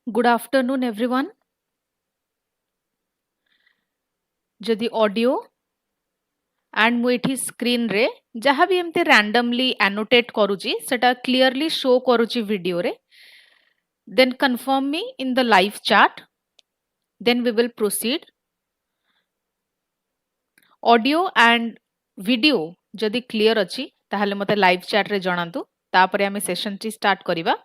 Good afternoon, everyone. जदि audio and मुठी screen रे जहाँ भी एमती रैंडमली एनोटेट करूची सेटा क्लियरली शो करूची वीडियो रे then confirm me in the live chat, then we will proceed. Audio and video जदि क्लियर अछि ताहले मते लाइव चैट रे जणांतु तापरे आमे सेशन टी स्टार्ट करिबा.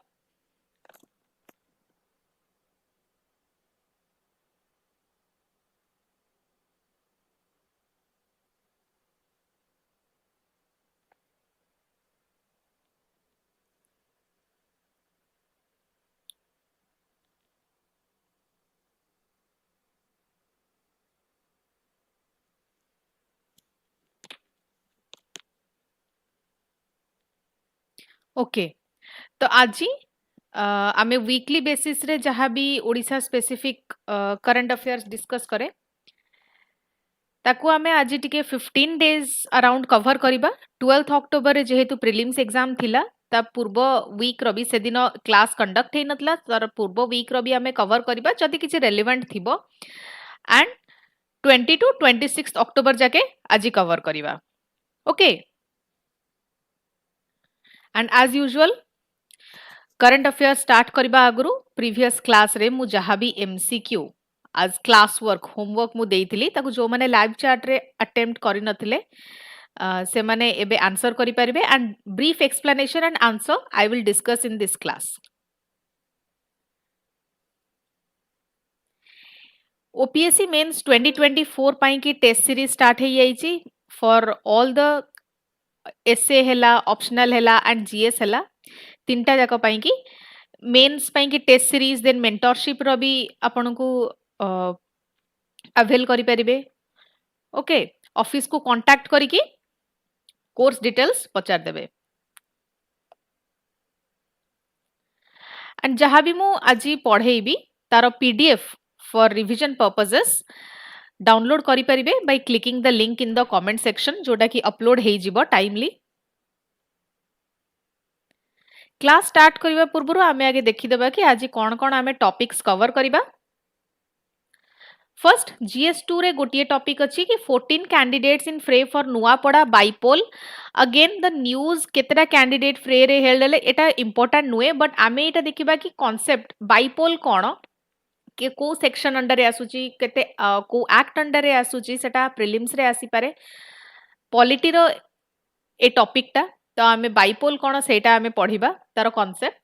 ओके तो आज आमे वीकली बेसिस रे जहाँ भी Odisha specific current affairs discuss करे ताकू आमे आज टिके 15 डेज अराउंड कवर करिबा. 12th अक्टोबर रे जेहेतु प्रिलिम्स एग्जाम थिला ता पूर्व वीक रवि से दिन क्लास कंडक्ट हे नतला तर पूर्व वीक रवि आमे कवर करिबा जदि किछि रेलेवेंट थिबो एंड 20 टू 26 अक्टोबर जाके आज कवर करिबा. Okay and as usual current affair start करबा आगुरु प्रीवियस क्लास रे मु जहाँ भी एमसीक्यू आज क्लास वर्क होमवर्क मु देइथिली ताकू जो माने लाइव चैट रे अटेम्प्ट करि नथिले से माने एबे आंसर करि परिबे and brief explanation and answer I will discuss in this class. OPSC mains 2024 पाई की टेस्ट सीरीज स्टार्ट हे जाईची फॉर ऑल द एसए हेला ऑप्शनल हेला एंड जीएस हेला तीनटा जाक पाई की मेंस पाई की टेस्ट सीरीज देन मेंटरशिप रो भी आपन को अवेल करि परिबे. ओके ऑफिस को कांटेक्ट करी की कोर्स डिटेल्स पचार देबे. एंड जहाँ भी मु आज पढ़ेबी तार PDF for revision purposes download करि परिबे by clicking the link in the comment section जोटा की अपलोड हे जिवो टाइमली. क्लास स्टार्ट करिबा पूर्वरु आमे आगे देखि देबा कि आज कोन कोन आमे टॉपिक्स कवर करिबा. फर्स्ट जीएस2 रे गोटिए टॉपिक अछि कि 14 candidates in fray for Nuapada bypoll. Again the news केतेटा कैंडिडेट फ्रे रे हेल्डले एटा इंपोर्टेंट नुए बट आमे एटा देखिबा कि कांसेप्ट बाइपोल कोन के को सेक्शन अंडर रे आसुची केते को एक्ट अंडर रे आसुची सेटा प्रीलिम्स रे आसी पारे. पॉलिटी रो ए टॉपिक ता तो आमे बाइपोल कोन सेटा आमे पढिबा तार कांसेप्ट.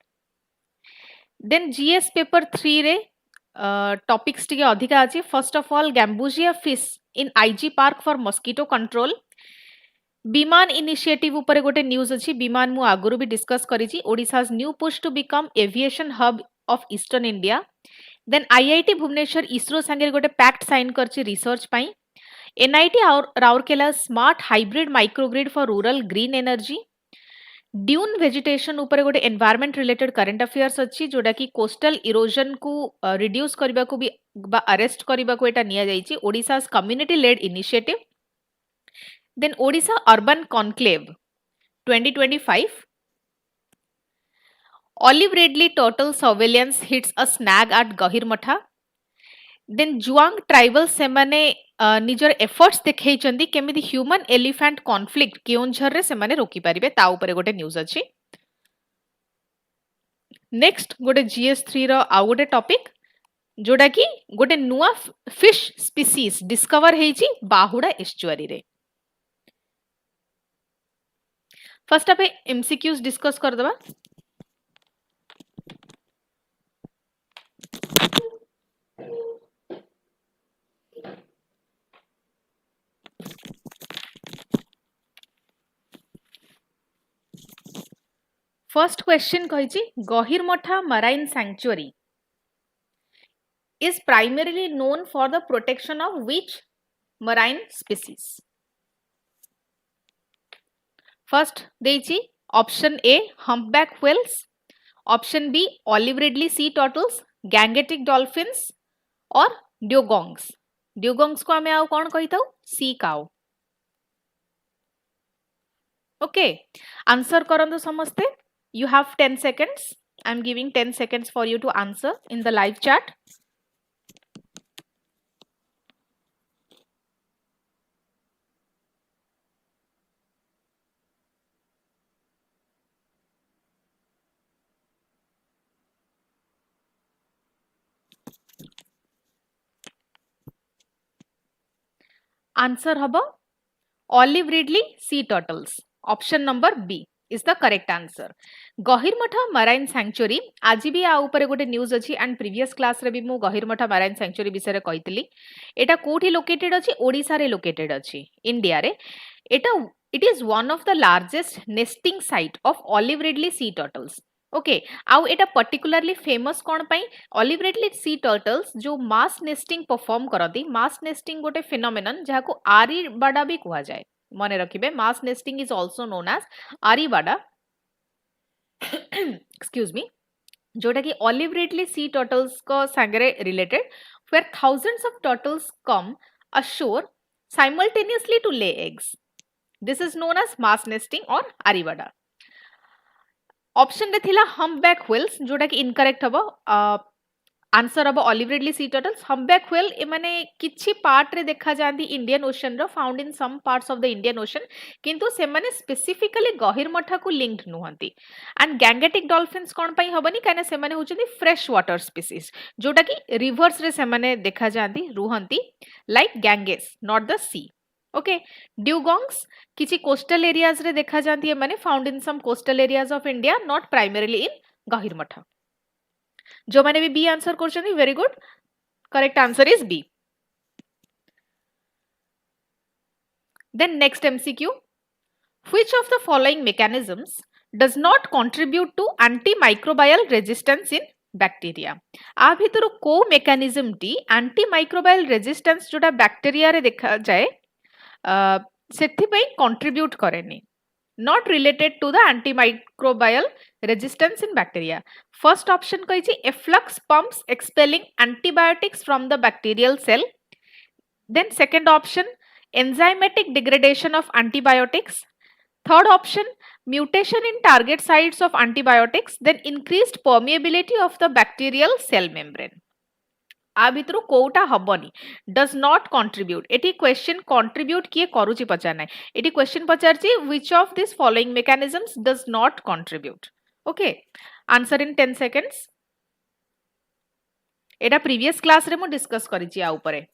देन जीएस पेपर 3 रे टॉपिक्स टिके अधिका अछि. First of all gambusia fish in IG park for mosquito control. Viman initiative ऊपर गोटे न्यूज अछि. विमान मु आगुरु भी डिस्कस करिछि. Odisha's new push to become aviation hub of eastern India. Then IIT Bhubaneswar ISRO संगे गोटे पैक्ट साइन करछि रिसर्च पाई. NIT Rourkela smart hybrid microgrid for rural green energy. Dune vegetation ऊपर गोटे एनवायरमेंट रिलेटेड करंट अफेयर्स अछि जोडा की कोस्टल इरोजन को रिड्यूस करबा को भी बा अरेस्ट करबा को एटा निया जाईछि. Odisha's community led initiative. Then Odisha urban conclave 2025. Olive Ridley turtle surveillance hits a snag at Gahirmatha. Then Juang tribal semane निजर एफर्ट्स देखैचंदी केमिति ह्यूमन एलिफेंट कॉन्फ्लिक्ट केओंझर रे सेमाने रोकी परिबे ता ऊपर गोटे न्यूज अछि. नेक्स्ट गोटे जीएस3 रो आ गोटे टॉपिक जोडा की गोटे नुआ फिश स्पीसीज डिस्कवर हेछि बाहुडा एस्चुअरी रे. फर्स्ट आपे एमसीक्यूज डिस्कस कर दबा. फर्स्ट क्वेश्चन कहिछि Gahirmatha marine sanctuary is primarily known for the protection of which marine species? First देछि option A humpback whales, option B olive ridley sea turtles, gangetic dolphins और dugongs. dugongs को हमें आउ कौन कहि थाउ sea cow. ओके आंसर करंतु समस्ते. You have 10 seconds. I'm giving 10 seconds for you to answer in the live chat. Answer haba Olive Ridley sea turtles. Option number B is the correct answer. Gahirmatha Marine Sanctuary आज भी आ ऊपर गोटे news अच्छी and previous class रे भी मु गहिरमठा marine sanctuary विषय कही एटा कोठी लोकेटेड अच्छी ओडिशा रे लोकेटेड अच्छी इंडिया रे एटा it is one of the largest nesting site of olive ridley sea turtles okay आउ एटा पर्टिकुलरली फेमस कोन पई ऑलिव रिडली सी टर्टल्स जो मास नेस्टिंग परफॉर्म करती मास नेस्टिंग गोटे फिनोमेनन जहा को आरीबाड़ा भी कुआ जाए मने रखिबे mass nesting is also known as arribada excuse me जोटा कि ऑलिव रिडली सी टर्टल्स को संगरे related where thousands of turtles come ashore simultaneously to lay eggs. This is known as mass nesting or arivada. Option रे थिला humpback whales जोटा कि incorrect हबो answer हबो olive ridley sea turtles humpback whale ए माने किछि पार्ट रे देखा जांदी इंडियन ओशन रो found in some parts of the Indian ocean किंतु से माने स्पेसिफिकली गहिरमठा को लिंक्ड नुहंती एंड गैंगेटिक डॉल्फिन्स कोन पई हबनी काने से माने होचंदी फ्रेश वाटर स्पीसीज जोटा कि रिवर्स रे से माने देखा जांदी रुहंती like Ganges not the sea okay dugongs किछि कोस्टल एरियाज रे देखा जांती है माने found in some coastal areas of India not primarily in Gahirmatha जो मैंने भी बी आंसर करछनी very good correct answer is B then next MCQ which of the following mechanisms does not contribute to antimicrobial resistance in bacteria आ भितर को mechanism टी antimicrobial resistance जोटा bacteria रे देखा जाए सेथिपई कंट्रीब्यूट करेनी not related to the antimicrobial resistance in bacteria. First option कही efflux pumps expelling antibiotics from the bacterial cell. Then second option enzymatic degradation of antibiotics. Third option mutation in target sites of antibiotics. Then increased permeability of the bacterial cell membrane. आ भितर कोटा हबनी does not contribute एटी question contribute किए करूची पचारना एटी question पचारची which of this following mechanisms does not contribute okay answer in 10 seconds एटा प्रीवियस क्लास रे मु डिस्कस करिची आ ऊपरे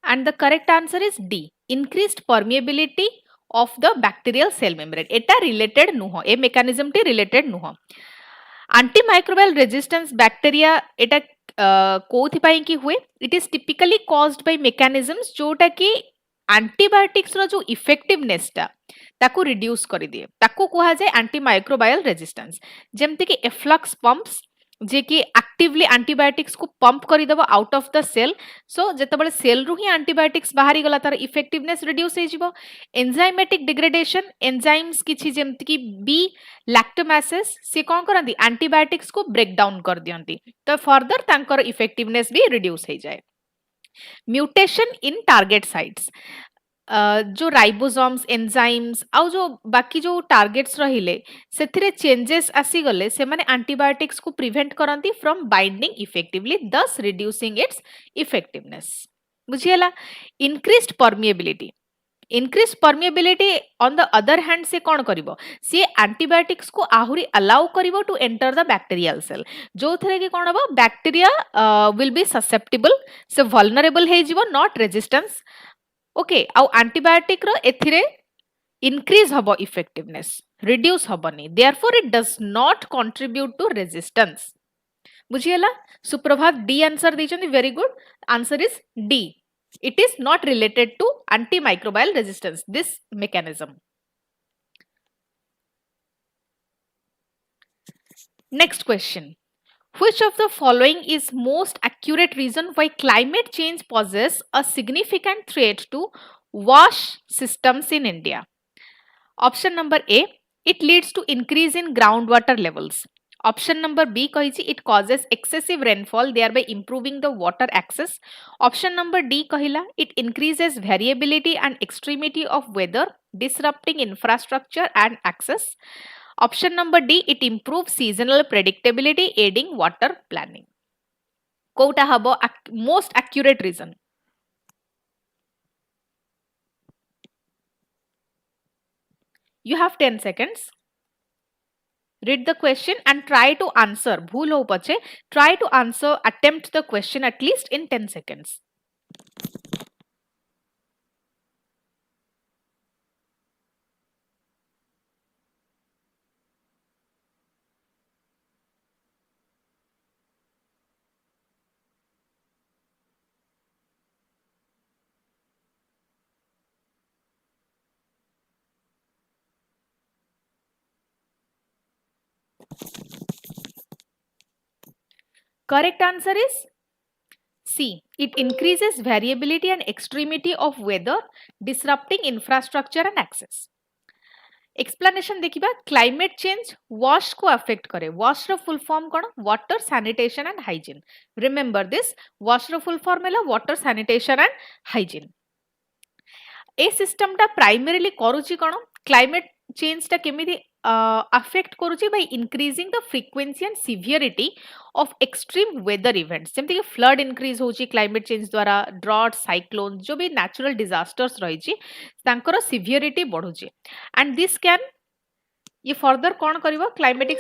and the correct answer is D increased permeability of the bacterial cell membrane eta related nuho A mechanism T related nuho antimicrobial resistance bacteria eta कोथि पई की हुए it is typically caused by mechanisms जोटा कि antibiotics रो जो effectiveness ता ताको reduce करि दिए ताको कुहा जाय एंटीमाइक्रोबायल रेजिस्टेंस जेमते कि एफ्लक्स पंप्स जे कि एक्टिवली एंटीबायोटिक्स को पंप करि देबो आउट ऑफ द सेल सो जते बळे सेल रु ही एंटीबायोटिक्स बाहरी गला तार इफेक्टिवनेस रिड्यूस हे जिवो एंजाइमेटिक डिग्रेडेशन एंजाइम्स किछि जेमते कि बी लैक्टोमासेस से कोन करंती एंटीबायोटिक्स को ब्रेक डाउन कर दियंती तो फर्दर तांकर इफेक्टिवनेस भी रिड्यूस हे जाय म्यूटेशन इन टारगेट साइट्स जो राइबोसोम्स एंजाइम्स आउ जो बाकी जो टारगेट्स रहिले सेथिरे चेंजेस आसी गले से माने एंटीबायोटिक्स को प्रिवेंट करंती from binding effectively thus reducing its effectiveness बुझियला increased permeability on the other hand से कौन करिवो सी एंटीबायोटिक्स को आहुरी अलाउ करिवो to enter the bacterial cell जो थरे कि कोन हबो बैक्टीरिया विल बी ससेप्टेबल से वल्नरेबल हे जिवो नॉट रेजिस्टेंस ओके आउ एंटीबायोटिक रो एथिरे इंक्रीज हबो इफेक्टिवनेस रिड्यूस हबनी therefore it does not contribute to resistance बुझियला सुप्रभात डी आंसर दिछन very good answer is D it is not related to antimicrobial resistance this mechanism Next question. Which of the following is most accurate reason why climate change poses a significant threat to wash systems in India? Option number A, it leads to increase in groundwater levels. Option number B kahichi it causes excessive rainfall thereby improving the water access. Option number D kahila it increases variability and extremity of weather disrupting infrastructure and access. Option number D, it improves seasonal predictability, aiding water planning. Kouta habo most accurate reason? You have 10 seconds. Read the question and try to answer. Bhool ho pache, try to answer, attempt the question at least in 10 seconds. Correct answer is C. It increases variability and extremity of weather, disrupting infrastructure and access. Explanation देखिबा climate change wash को affect करे. Wash रो full form कौन? Water, sanitation and hygiene. Remember this. Wash रो full form है water, sanitation and hygiene. ए system टा primarily करूची कौन? Climate change टा केमिति affect करूची by increasing the frequency and severity of extreme weather events. जेमति कि flood increase होची climate change द्वारा, drought, cyclone जो भी natural disasters रहीची तांकर severity बढ़ुची. And this can ये further कौन करिवो climatic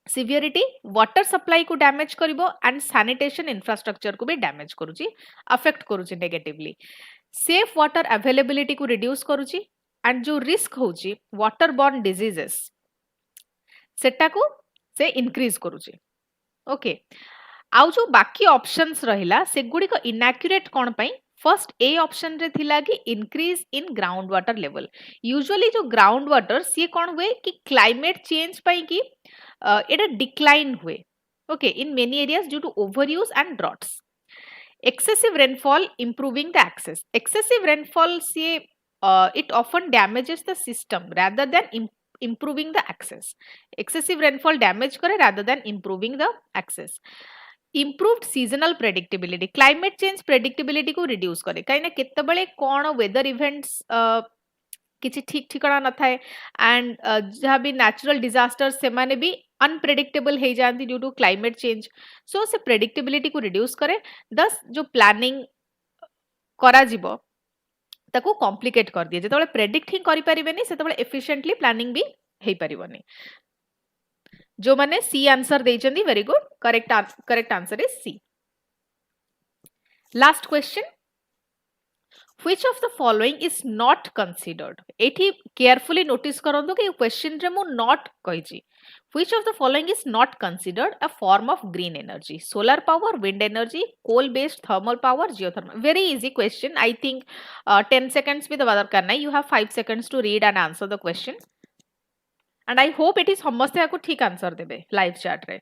severity water supply को damage करिवो and sanitation infrastructure को भी damage करूची, affect करूची negatively. Safe water availability को reduce करूची and जो risk होची waterborne diseases सेटा को से increase करूची. ओके आउ जो बाकी ऑप्शंस रहिला से गुडी को इनएक्यूरेट कोन पई फर्स्ट ए ऑप्शन रे थिला कि increase in ground water level. Usually जो ग्राउंड वाटर सी कोन हुए कि क्लाइमेट चेंज पई कि एटा डिक्लाइन हुए. Okay in many areas due to overuse and droughts. Excessive rainfall improving the access. Excessive rainfall see it often damages the system rather than improving the access. Excessive rainfall damage करे rather than improving the access. Improved seasonal predictability. Climate change predictability को reduce करे. कहीं ना कितने बड़े कौन weather events किसी ठीक ठिकाना न था एंड जहाँ भी नेचुरल डिजास्टर्स से माने भी अनप्रेडिक्टेबल हो जाती ड्यू टू क्लाइमेट चेंज. सो से प्रेडिक्टेबिलिटी को रिड्यूस करे. दस जो प्लानिंग करा जिवो ताको कॉम्प्लिकेट कर दिए. जेतबेले प्रेडिक्ट ही करि परिबेनी सेतबेले एफिशिएंटली प्लानिंग भी हेई परिबोनी. जो माने सी आंसर देइचंदी very good. Correct answer is C. Last question. Which of the following is not considered? एठी carefully notice करंदो कि क्वेश्चन रे मु not कहिची. Which of the following is not considered a form of green energy? Solar power, wind energy, coal based thermal power, geothermal. Very easy question. I think 10 seconds भी दवा दरकार नहीं. You have 5 seconds to read and answer the question. And I hope it is समस्ते आको ठीक answer देबे live chat रे.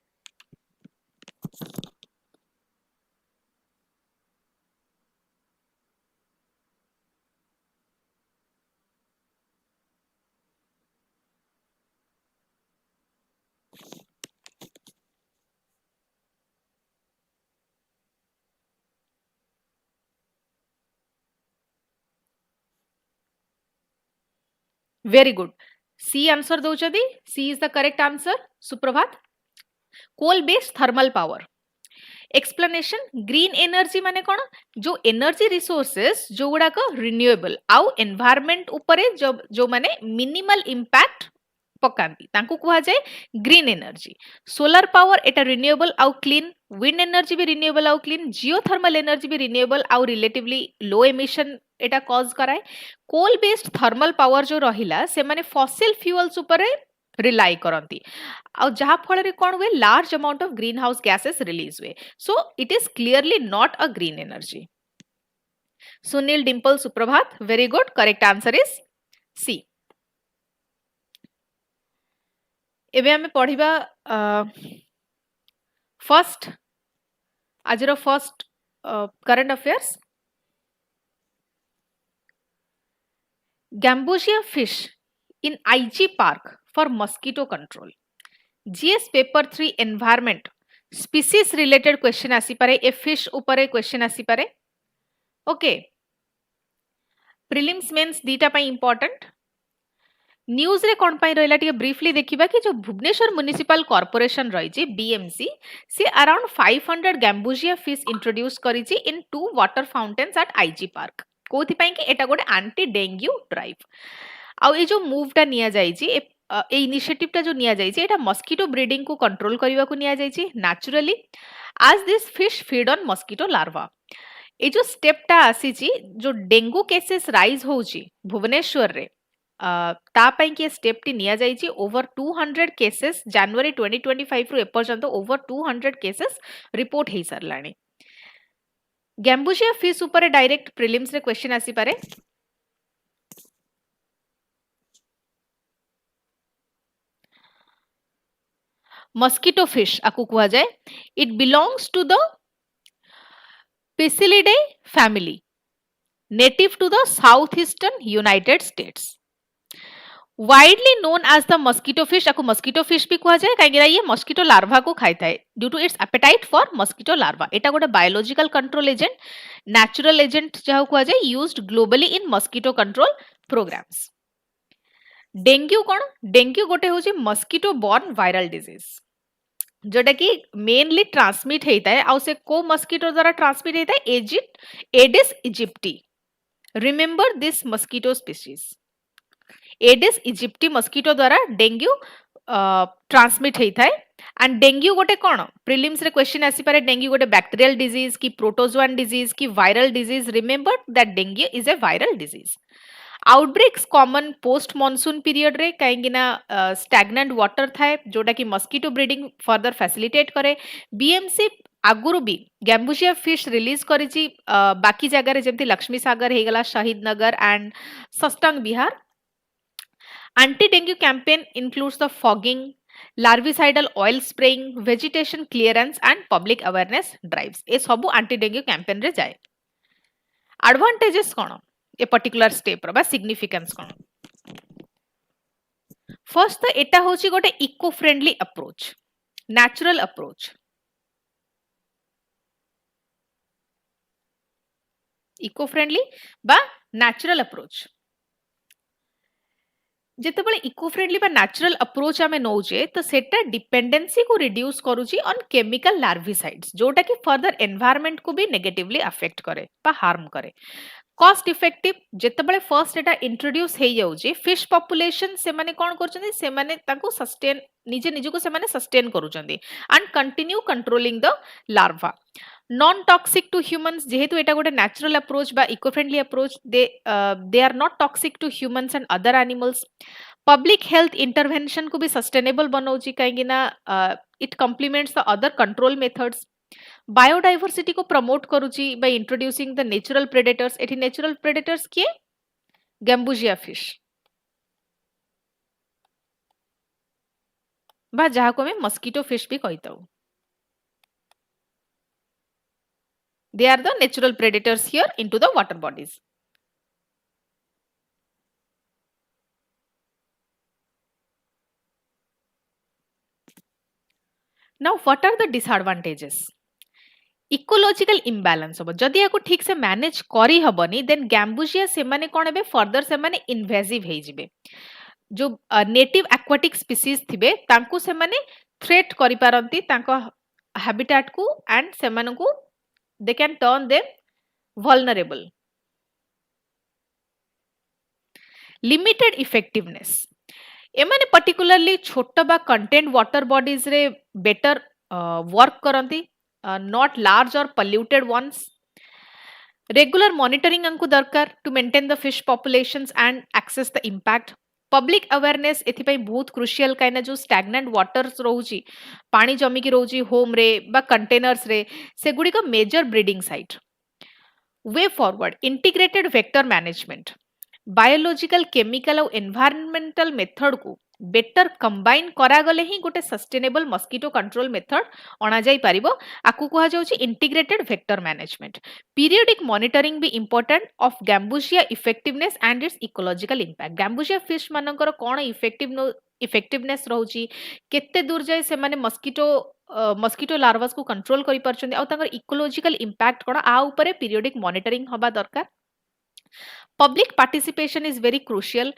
Very good. C answer दौचदी. C is the correct answer. सुप्रभात. Coal based thermal power. Explanation. Green energy माने कौन? जो energy resources जो गुड़ा का renewable आउ environment ऊपरे जो माने minimal impact पकांती तांको कुहा जाए ग्रीन एनर्जी. सोलर पावर एटा रिन्यूएबल आउ क्लीन. विंड एनर्जी भी रिन्यूएबल आउ क्लीन. जियोथर्मल एनर्जी भी रिन्यूएबल आउ रिलेटिवली लो एमिशन एटा कॉज कराए. कोल बेस्ड थर्मल पावर जो रहिला से माने फॉसिल फ्यूल्स ऊपर रिलाई करंती आ जहा फल रे कोन हुए large amount of green house gases release हुए. So it is clearly not a green energy. Sunil Dimple Suprabhat. Very good. Correct answer is C. एबे हमें पढ़िबा फर्स्ट आजर first current affairs Gambusia fish in IG Park for mosquito control. GS paper 3 environment species related question आसी पारे ए fish ऊपर question आसी पारे okay prelims mains दीटा पाई इंपोर्टेंट न्यूज रे कोन पाई रहला टिके ब्रीफली देखिबा कि जो भुवनेश्वर म्युनिसिपल कॉर्पोरेशन रही बीएमसी से अराउंड 500 गैम्बुजिया फिश इंट्रोड्यूस करिछि in 2 water fountains at IG park कोथि पाई कि एटा गोटे एंटी डेंगू ड्राइव आउ ए जो मूवटा निया जाइछि ए इनिशिएटिवटा जो निया जाइछि एटा मस्किटो ब्रीडिंग को कंट्रोल करबा को निया जाइछि naturally as this fish feed on mosquito larva ए जो स्टेपटा आसीछि जो डेंगू केसेस राइज होउछि भुवनेश्वर रे ता पाई कि स्टेप टी निया जाइछि ओवर 200 केसेस जनवरी 2025 रु एपर्यंत ओवर 200 केसेस रिपोर्ट हेई सरलाणी गैम्बुशिया फिश ऊपर डायरेक्ट प्रिलिम्स रे क्वेश्चन आसी पारे मस्किटो फिश आकु कुआ जाए it belongs to the Poeciliidae family native to the south eastern United States widely known as the mosquito fish आकु मस्किटो फिश भी कुआ जाए काहे ये मस्किटो लार्वा को खाई थाए due to its appetite for mosquito larva एटा गोटे biological control agent natural agent जहा कुआ जाए used globally in mosquito control programs dengue कोन डेंगू गोटे होची मस्किटो बॉर्न वायरल डिजीज जोटा कि मेनली ट्रांसमिट होता है आउ से को मस्किटो द्वारा ट्रांसमिट होता है Aedes इजिप्टी remember this mosquito species Aedes इजिप्टी mosquito द्वारा डेंगू ट्रांसमिट होता है एंड डेंगू गोटे कौन प्रिलिम्स रे क्वेश्चन आसी पारे डेंगू गोटे बैक्टीरियल डिजीज की प्रोटोजोआन डिजीज की viral disease remember that dengue is a viral disease outbreaks common post monsoon period रे कहीं स्टैग्नेंट वाटर थाए जोटा कि मस्किटो ब्रीडिंग फर्दर फैसिलिटेट करे बीएमसी आगुरु भी गैम्बुशिया फिश रिलीज करिछि बाकी जगह रे जेमति लक्ष्मी सागर हेगला शहीद नगर एंड सस्टंग Vihar anti dengue campaign includes the fogging larvicidal oil spraying vegetation clearance and public awareness drives ए सब एंटी डेंगू कैंपेन रे जाए एडवांटेजेस कोन ए पर्टिकुलर स्टेप रो बा सिग्निफिकेंस कोन फर्स्ट तो एटा होची गोटे eco friendly approach natural approach eco friendly बा नेचुरल अप्रोच जेते बळे इको फ्रेंडली बा नेचुरल अप्रोच आमे नौजे तो सेटा डिपेंडेंसी को रिड्यूस करूची ऑन केमिकल लार्विसाइड्स जोटा कि फर्दर एनवायरनमेंट को भी नेगेटिवली अफेक्ट करे बा हार्म करे कॉस्ट इफेक्टिव जेते बळे फर्स्ट एटा इंट्रोड्यूस हे जाउची फिश पॉपुलेशन से माने कोन करचंदी से माने ताको सस्टेन निजे निजे को से माने सस्टेन करूचंदी and continue controlling the larva non toxic to humans जेहेतु एटा गोटे नेचुरल अप्रोच बा eco friendly approach they are not toxic to humans and other animals public health intervention को भी सस्टेनेबल बनाउची काहेकि ना it complements the other control methods biodiversity को प्रमोट करूची by introducing the natural predators एठी natural predators किए gambusia fish बा जहा को में मस्किटो फिश भी कहताऊ they are the natural predators here into the water bodies now what are the disadvantages ecological imbalance होबो जदि याको ठीक से मैनेज करी हबनी देन गैम्बुजिया से माने कोन हेबे फर्दर से माने इन्वेजिव हे जिवे जो नेटिव एक्वाटिक स्पीसीज थिबे तांको से माने थ्रेट करि पारंती तांको हैबिटेट को एंड से माने को they can turn them vulnerable limited effectiveness एमाने particularly छोटा बा content water bodies रे better work करंती not large or polluted ones regular monitoring Anku दरकार to maintain the fish populations and access the impact public awareness एथिपाई बहुत crucial काइना जो stagnant waters रोची पानी जमी की रोची होम रे बा कंटेनर्स रे से गुडी को major breeding site way forward integrated vector management biological chemical और एनवायरमेंटल मेथड को बेटर कंबाइन करा गले ही गोटे सस्टेनेबल मस्किटो कंट्रोल मेथड अणा जाई परिबो आकु कहा जाउची integrated vector management periodic monitoring भी important of gambusia effectiveness and its ecological impact gambusia fish मानकर कोन इफेक्टिवनेस रहउची केते दूर जाय से माने मस्किटो लार्वास को कंट्रोल करि परछन आ तांकर इकोलॉजिकल इंपैक्ट कोन आ ऊपर पीरियडिक मॉनिटरिंग हबा दरकार public participation is very crucial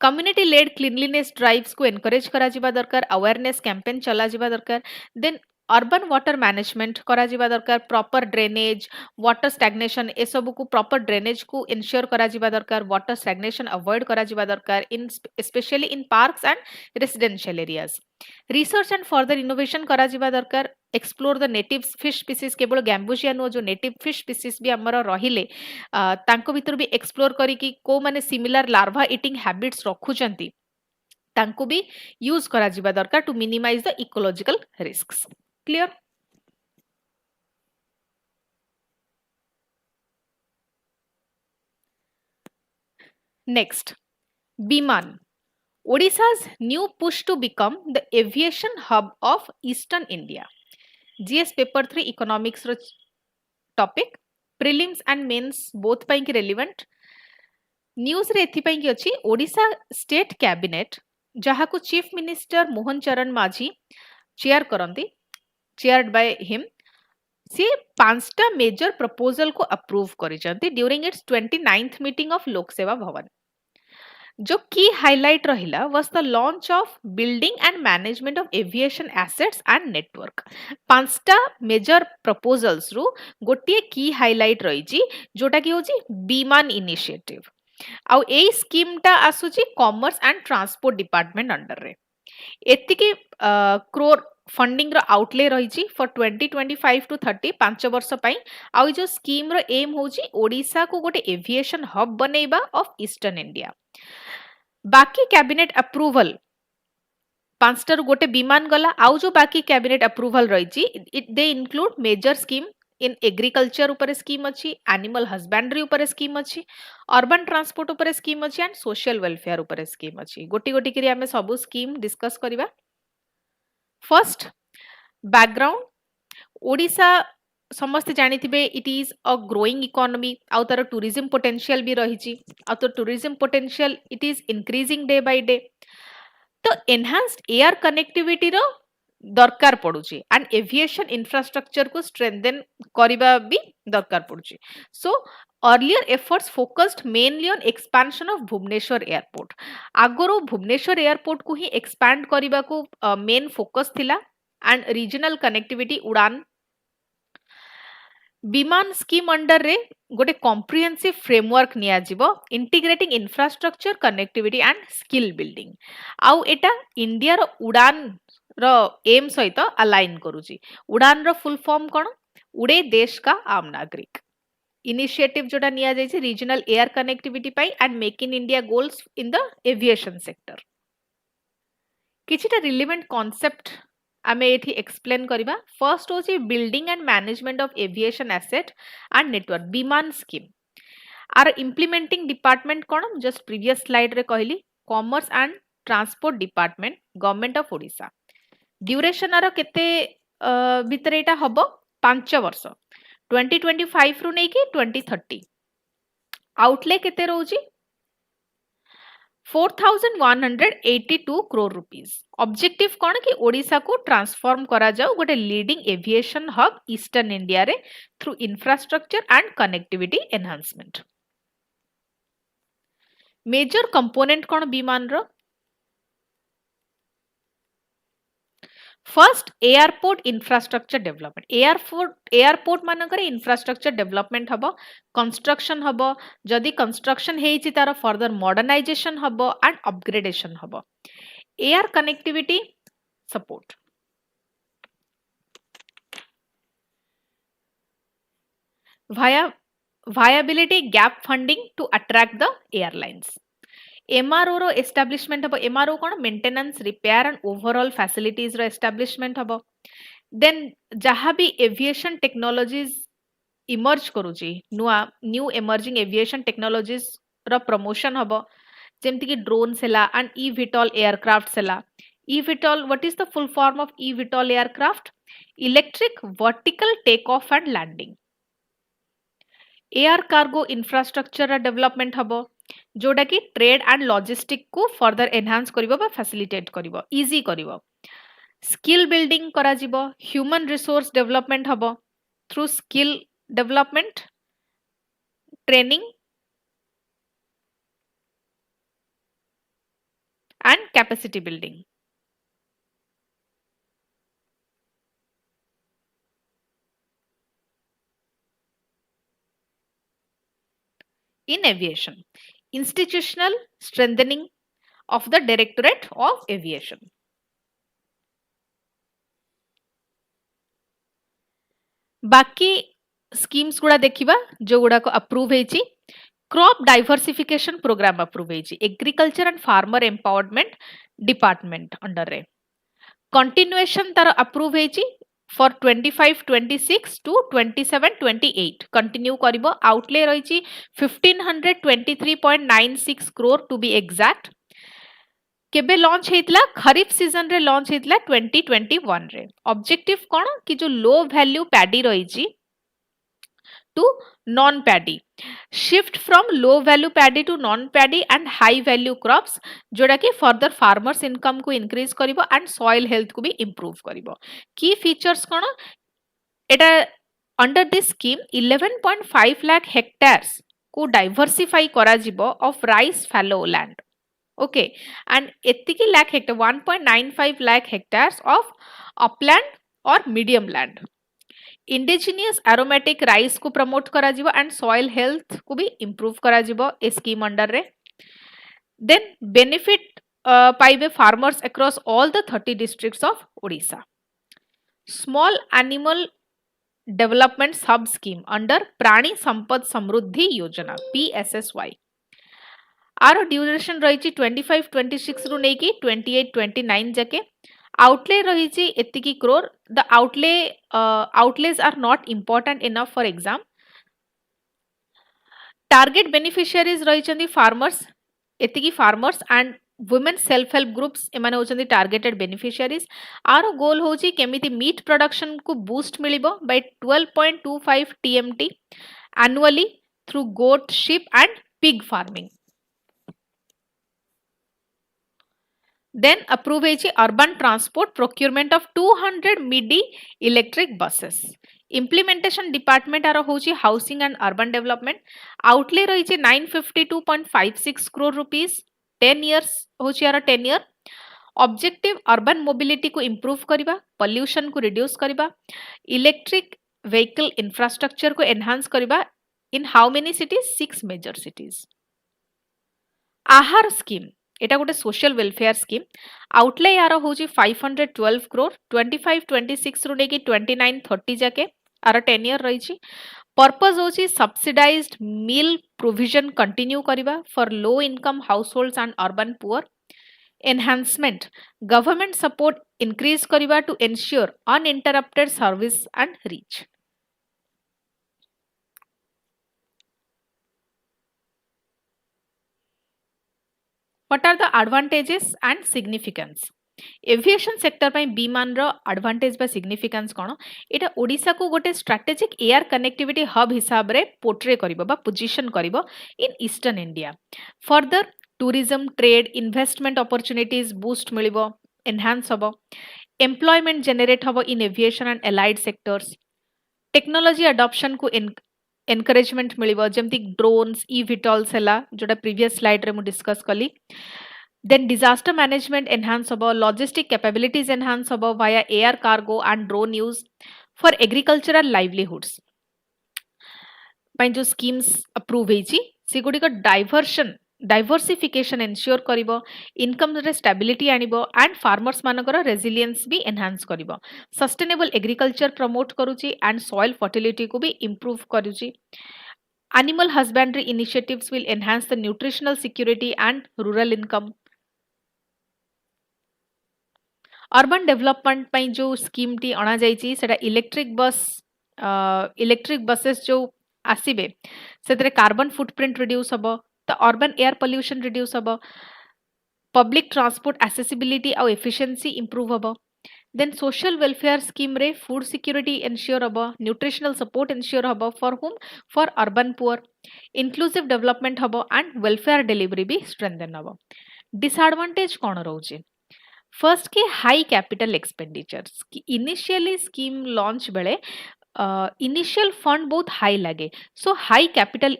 community lead cleanliness drives को एनकरेज करा जिबा दरकार अवेयरनेस कैंपेन चला जिबा दरकार देन अर्बन वाटर मैनेजमेंट करा जिबा दरकार प्रॉपर ड्रेनेज वाटर स्टैग्नेशन ए सब को प्रॉपर ड्रेनेज को इंश्योर करा जिबा दरकार वाटर स्टैग्नेशन अवॉइड करा जिबा दरकार in especially in parks and residential areas research and further innovation करा जिबा दरकार explore the native fish species केवल गैम्बुसिया नो जो नेटिव फिश स्पीसीज भी हमर रहिले तांको भीतर भी एक्सप्लोर करी कि को माने सिमिलर लार्वा ईटिंग हैबिट्स रखुचंती तांको भी यूज करा जिबा दरकार to minimize the ecological risks clear next विमान Odisha's new push to become the aviation hub of Eastern India. GS paper 3 economics ro topic prelims and mains both ପାଇଁ କି relevant news रे एथि ପାଇଁ କି ଅଛି ओडिशा स्टेट कैबिनेट जहाकु chief minister Mohan Charan Majhi chair करंती चेयर्ड बाय हिम सी पांचटा मेजर प्रपोजल को अप्रूव करिसंती during its 29th meeting of Lok Seva Bhavan जो की हाईलाइट रहिला was the launch of building and management of aviation assets and network पांचटा मेजर प्रपोजल्स रु गोटिए की हाईलाइट रहिची जोटा की होची विमान इनिशिएटिव आउ ए स्कीम टा आसुची commerce and transport department under रे एतिकी क्रोर फंडिंग रो आउटले रहिची फॉर 2025 टू 30 5 वर्ष पई आउ जो स्कीम रो एम होची ओडिसा को गोटे एविएशन हब बनेबा ऑफ ईस्टर्न इंडिया बाकी कैबिनेट अप्रूवल पांचटर गोटे विमान गला आउ जो बाकी कैबिनेट अप्रूवल रही it they include major scheme in agriculture ऊपर स्कीम अच्छी एनिमल हस्बैंडरी ऊपर स्कीम अच्छी अर्बन ट्रांसपोर्ट ऊपर स्कीम अच्छी एंड सोशल वेलफेयर ऊपर स्कीम अच्छी गोटी गोटी करी हमें सब स्कीम डिस्कस करिबा फर्स्ट बैकग्राउंड ओडिशा समस्त जानिथिबे it is a growing economy आउ तार टूरिज्म पोटेंशियल भी रही तो tourism potential it is increasing day by day तो एनहांस्ड एयर कनेक्टिविटी रो दरकार पड़ुची एंड एविएशन इंफ्रास्ट्रक्चर को स्ट्रेंथन करिबा भी दरकार पड़ुची so earlier efforts focused mainly on expansion of Bhubaneswar airport आगरो भुवनेश्वर एयरपोर्ट को ही एक्सपैंड करिबा को मेन फोकस थिला and regional connectivity Udan Viman scheme under रे गोटे कॉम्प्रिहेंसिव फ्रेमवर्क निया जिवो integrating infrastructure connectivity and skill building आउ एटा इंडिया रो उड़ान रो एम सहित अलाइन करूची उड़ान रो फुल फॉर्म कोन उड़े देश का आम नागरिक इनिशिएटिव जोटा निया जायछि रीजनल एयर कनेक्टिविटी पाई and make in India goals in the aviation sector किछिटा रिलेवेंट कांसेप्ट आमे एठी एक्सप्लेन करिबा फर्स्ट होची building and management of aviation asset and network Viman scheme आर इंप्लीमेंटिंग डिपार्टमेंट कोन जस्ट प्रीवियस स्लाइड रे कहली commerce and transport department government of Odisha duration आरो केते भितर एटा हबो 5 वर्ष 2025 रु नै कि 2030 आउटले केते रहउची 4182 crore rupees ऑब्जेक्टिव कौन कि ओडिशा को ट्रांसफॉर्म करा जाऊ गोटे leading aviation hub eastern India रे through infrastructure and connectivity enhancement major component कौन विमान रो first airport infrastructure development airport मानकर इंफ्रास्ट्रक्चर डेवलपमेंट हबो कंस्ट्रक्शन हबो जदि कंस्ट्रक्शन हेइछि तार फर्दर मॉडर्नाइजेशन हबो एंड अपग्रेडेशन हबो air connectivity support viability gap funding to attract the airlines MRO रो एस्टैब्लिशमेंट हबो एमआरओ कोन maintenance repair and overall facilities रो एस्टैब्लिशमेंट हबो देन जहां भी एविएशन टेक्नोलॉजीज इमर्ज करूची न्यू इमर्जिंग एविएशन टेक्नोलॉजीज रो प्रमोशन हबो जेमती कि ड्रोन्स हैला एंड eVTOL एयरक्राफ्ट हैला eVTOL what is the full form of eVTOL aircraft electric vertical take off and landing air cargo infrastructure development हबो जोटा कि trade and logistic को further enhance करिवो बा facilitate करिवो easy करिवो skill building करा जिवो human resource development हबो through skill development training and capacity building in aviation institutional strengthening of the directorate of aviation बाकी schemes गुड़ा देखिबा जो गुड़ा को अप्रूव हेची क्रॉप डाइवर्सिफिकेशन प्रोग्राम अप्रूव हेची agriculture and farmer empowerment department under रे कंटिन्यूएशन तार अप्रूव हेची for 25-26 to 27-28 continue करिबो outlay रहिची 1523.96 crore to be exact केबे लॉन्च हेतला खरीफ सीजन रे लॉन्च हेतला 2021 रे ऑब्जेक्टिव कोन कि जो लो वैल्यू पैडी रहिची to non paddy shift from low value paddy to non paddy and high value crops जोड़ा कि further farmers income को increase करिवो and soil health को भी improve करिवो key features cone Etah under this scheme 11.5 lakh hectares को diversify करा जिवो of rice fallow land okay and एतिकी lakh hectare 1.95 lakh hectares of upland or medium land indigenous aromatic rice को promote करा जिवो and soil health को भी improve करा जिवो ए स्कीम अंडर रे देन बेनिफिट पाइबे farmers across all the 30 districts of Odisha small animal development sub scheme under Prani Sampad समृद्धि योजना PSSY आर ड्यूरेशन रही 25-26 रु नेकी 28-29 जाके outlay रही एतिकी crore the outlays are not important enough for exam target beneficiaries रही farmers एतिकी farmers and women self help groups एमाने होचंदी targeted beneficiaries आरो गोल होची केमिति meat production को boost मिलिबो by 12.25 TMT annually through goat sheep and pig farming then approve hechi urban transport procurement of 200 midi electric buses implementation department aro hochi housing and urban development outlay rahichi 952.56 crore rupees 10 years hochi aro 10 year objective urban mobility को improve करिबा pollution को reduce करिबा electric vehicle infrastructure को enhance करिबा in how many cities 6 major cities आहार scheme एटा गोटे social welfare scheme outlay यार होची 512 crore 25-26 रु नेकी 29-30 जाके आर 10 ईयर रही पर्पस होची सब्सिडाइज्ड मील प्रोविजन कंटिन्यू करिबा for low income households and urban poor enhancement government support increase करिबा to ensure uninterrupted service and reach What are the advantages and significance? Aviation sector ପାଇଁ विमान रो advantage बा significance कोन एटा ओडिसा को गोटे strategic air connectivity hub हिसाब रे portray करिवो बा पोजीशन करिवो in eastern India further tourism trade investment opportunities boost मिलिवो एनहांस हबो एम्प्लॉयमेंट जनरेट हबो in aviation and allied sectors technology adoption को एनकरेजमेंट मिलिबो जेमति ड्रोन्स eVTOLs हैला जोटा प्रीवियस स्लाइड रे मु डिस्कस कली देन डिजास्टर मैनेजमेंट एनहांस हबो लॉजिस्टिक कैपेबिलिटीज एनहांस हबो via air cargo and drone use for agricultural livelihoods पई जो स्कीम्स अप्रूव हेची सेगुडी को डाइवर्सिफिकेशन एन्श्योर करिवो इनकम रे स्टेबिलिटी आनिबो एंड फार्मर्स मानकर रेजिलियंस भी एनहांस करिवो सस्टेनेबल एग्रीकल्चर प्रमोट करूची एंड सॉइल फर्टिलिटी को भी इंप्रूव करूची animal husbandry initiatives will enhance the nutritional security and rural income urban development पई जो स्कीम टी अणा जाईची सेटा इलेक्ट्रिक बसेस जो आसीबे सेतरे कार्बन फुटप्रिंट रिड्यूस हबो तो अर्बन एयर पोल्यूशन रिड्यूस हबो, पब्लिक ट्रांसपोर्ट एसेसिबिलिटी और एफिशिएंसी इंप्रूव हबो, देन सोशल वेलफेयर स्कीम रे फूड सिक्योरिटी एंश्योर हबो, न्यूट्रिशनल सपोर्ट एंश्योर हबो फॉर हुम, for urban poor, inclusive development हबो एंड वेलफेयर डिलीवरी भी स्ट्रेंथन हबो। डिसएडवांटेज कौन रोचे? फर्स्ट के हाई कैपिटल एक्सपेंडिचर्स की इनिशियली स्कीम लॉन्च बेले इनिशियल फंड बहुत हाई लगे, सो high capital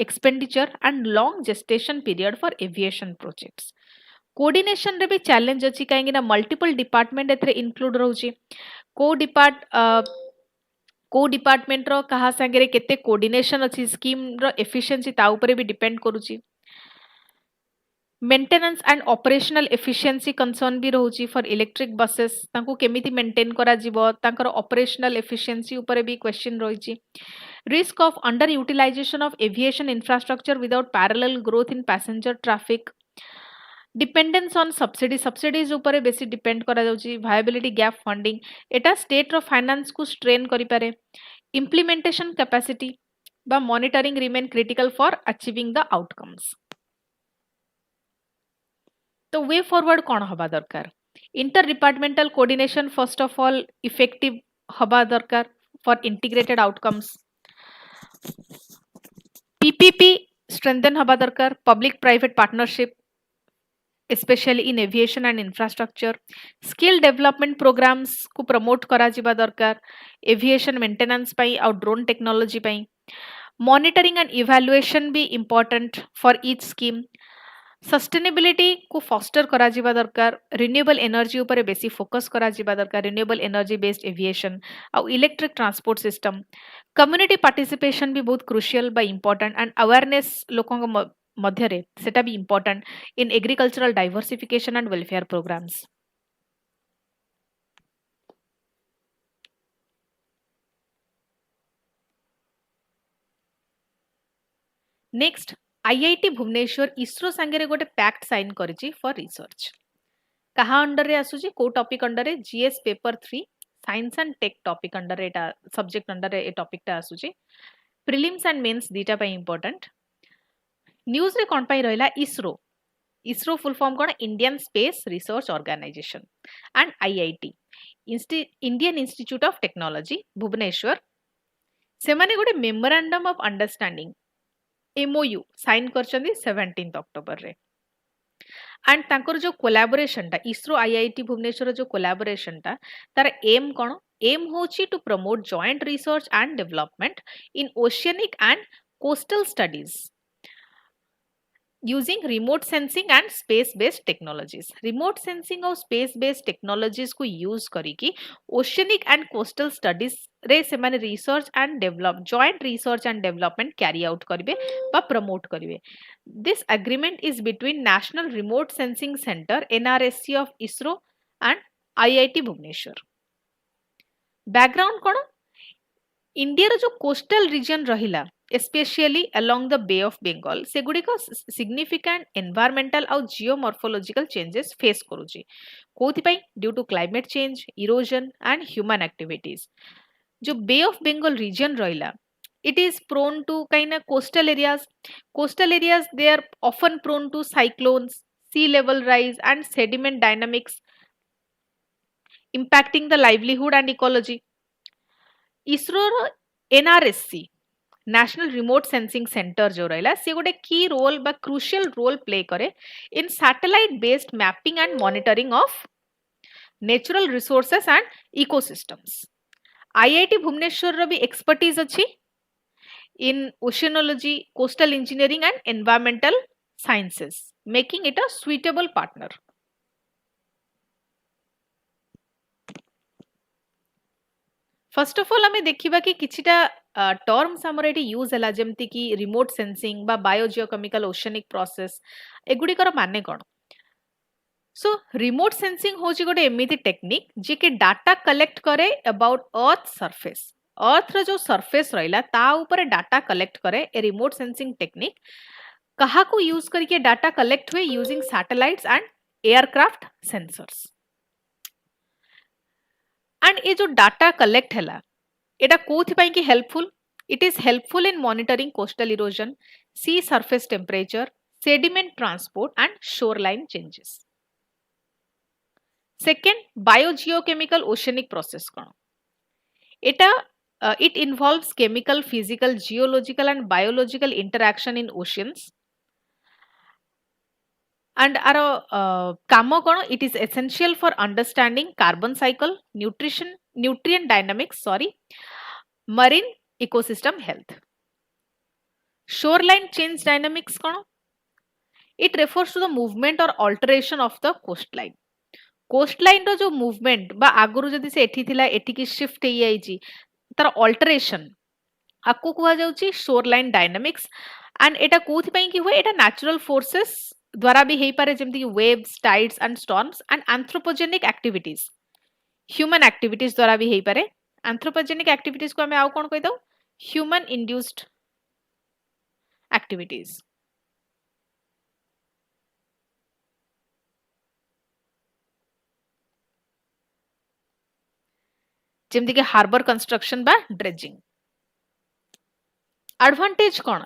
expenditure and long gestation period for aviation projects. Coordination रे भी चैलेंज अछि काहेकि ना मल्टीपल डिपार्टमेंट एथरे इंक्लूड रहउची, को डिपार्टमेंट रो कहा संगे रे केते कोऑर्डिनेशन अछि, स्कीम रो एफिशिएंसी ता ऊपर भी डिपेंड करूची। Maintenance and operational efficiency concern भी रहउची फॉर इलेक्ट्रिक बसेस, तांको केमिति मेंटेन करा जिवो, तांकर ऑपरेशनल एफिशिएंसी ऊपर भी क्वेश्चन रहिची। Risk of under utilisation of aviation infrastructure without parallel growth in passenger traffic, dependence on subsidies ऊपर बेसी डिपेंड करा जाउची। वायबिलिटी गैप फंडिंग, एटा स्टेट रो फाइनेंस को स्ट्रेन करि पारे। इम्प्लीमेंटेशन कैपेसिटी बा monitoring remain critical for achieving the outcomes. तो वे फॉरवर्ड कौन हबा दरकार? Inter departmental coordination first of all effective हबा दरकार for integrated outcomes. PPP strengthen हबा दरकार, public private partnership especially in aviation and infrastructure। Skill development programs को promote करा जिबा दरकार एविएशन मेंटेनेंस पई और ड्रोन टेक्नोलॉजी पई। मॉनिटरिंग एंड इवैल्यूएशन भी important for each scheme. Sustainability को फॉस्टर करा जिबा दरकार, रिन्यूएबल एनर्जी ऊपर बेसी फोकस करा जिबा दरकार, रिन्यूएबल एनर्जी बेस्ड एविएशन और electric transport system. Community participation भी बहुत क्रुशियल बा इंपॉर्टेंट एंड अवेयरनेस लोकों को मध्य रे सेटा भी important in agricultural diversification and welfare programs. Next IIT Bhubaneswar ISRO संगे रे गोटे पैक्ट साइन करिछि फॉर रिसर्च। कहा अंडर रे आसुची, को टॉपिक अंडर रे? GS paper 3 science and tech topic under रे, एटा सब्जेक्ट अंडर रे ए टॉपिक टा आसुची। प्रिलिम्स एंड मेंस दीटा पई इंपॉर्टेंट। न्यूज रे कोन पई रहला? इसरो। इसरो फुल फॉर्म कोन? Indian Space Research Organisation and IIT Indian Institute of Technology Bhubaneswar से माने गोटे memorandum of understanding MOU sign करछंदी 17 अक्टोबर रे। एंड तांकर जो कोलैबोरेशन टा इसरो आईआईटी भुवनेश्वर जो कोलैबोरेशन टा तार एम कोन? एम होची to promote joint research and development in oceanic and coastal studies using remote sensing and space based technologies. Remote sensing और स्पेस बेस्ड टेक्नोलॉजीज को यूज करिकी ओशियनिक एंड कोस्टल स्टडीज रे से माने research and develop joint research and development carry out करिवे बा promote करिवे। This agreement is between national remote sensing centre NRSC of ISRO and IIT Bhubaneswar. Background कोन? India रो जो कोस्टल रीजन रहिला especially along the Bay of Bengal से गुडी को significant environmental और geomorphological changes face करूची। कोथि पई? due to climate change, erosion and human activities। जो Bay of Bengal region रहिला it is prone to kind of coastal areas they are often prone to cyclones, sea level rise and sediment dynamics impacting the livelihood and ecology। ISRO NRSC national remote sensing centre जो रहिला से गोटे की role बा crucial role play करे in satellite based mapping and monitoring of natural resources and ecosystems. IIT Bhubaneswar रो भी expertise अछि in oceanology, coastal engineering and environmental sciences making it a suitable partner. First of all हमें देखिबा कि किछिटा terms हमर एटी यूज हला जेमति कि रिमोट सेंसिंग बा बायोजियोकेमिकल ओशियनिक प्रोसेस एगुडी कर माने कोन? सो रिमोट सेंसिंग होची गोटे एमिति टेक्निक जे के डाटा कलेक्ट करे अबाउट अर्थ सरफेस। अर्थ रो जो सरफेस रहिला ता ऊपर डाटा कलेक्ट करे ए रिमोट सेंसिंग टेक्निक। कहा को यूज करके डाटा कलेक्ट हुए? Using satellites and aircraft sensors. And ये जो डाटा कलेक्ट हैला एटा कोथि पई कि helpful? It is helpful in monitoring coastal erosion, sea surface temperature, sediment transport and shoreline changes. Second, biogeochemical oceanic process कौन? It involves chemical, physical, geological and biological interaction in oceans. And kamo kono, it is essential for understanding carbon cycle, nutrient dynamics, marine ecosystem health. Shoreline change dynamics kono? It refers to the movement or alteration of the coastline. Coastline रो जो movement बा आगुरु जदि से एठी थिला एठी की shift हेई आइची तार alteration आपको कुहा जाउची shoreline dynamics and एटा कोथि पई की हुए एटा natural forces द्वारा भी हेई पारे जेमति waves, tides and storms and anthropogenic activities human activities द्वारा भी हेई पारे anthropogenic activities को हमें आउ कोन कहि दउ human induced activities. जेमति के हार्बर कंस्ट्रक्शन बा ड्रेजिंग. एडवांटेज कोन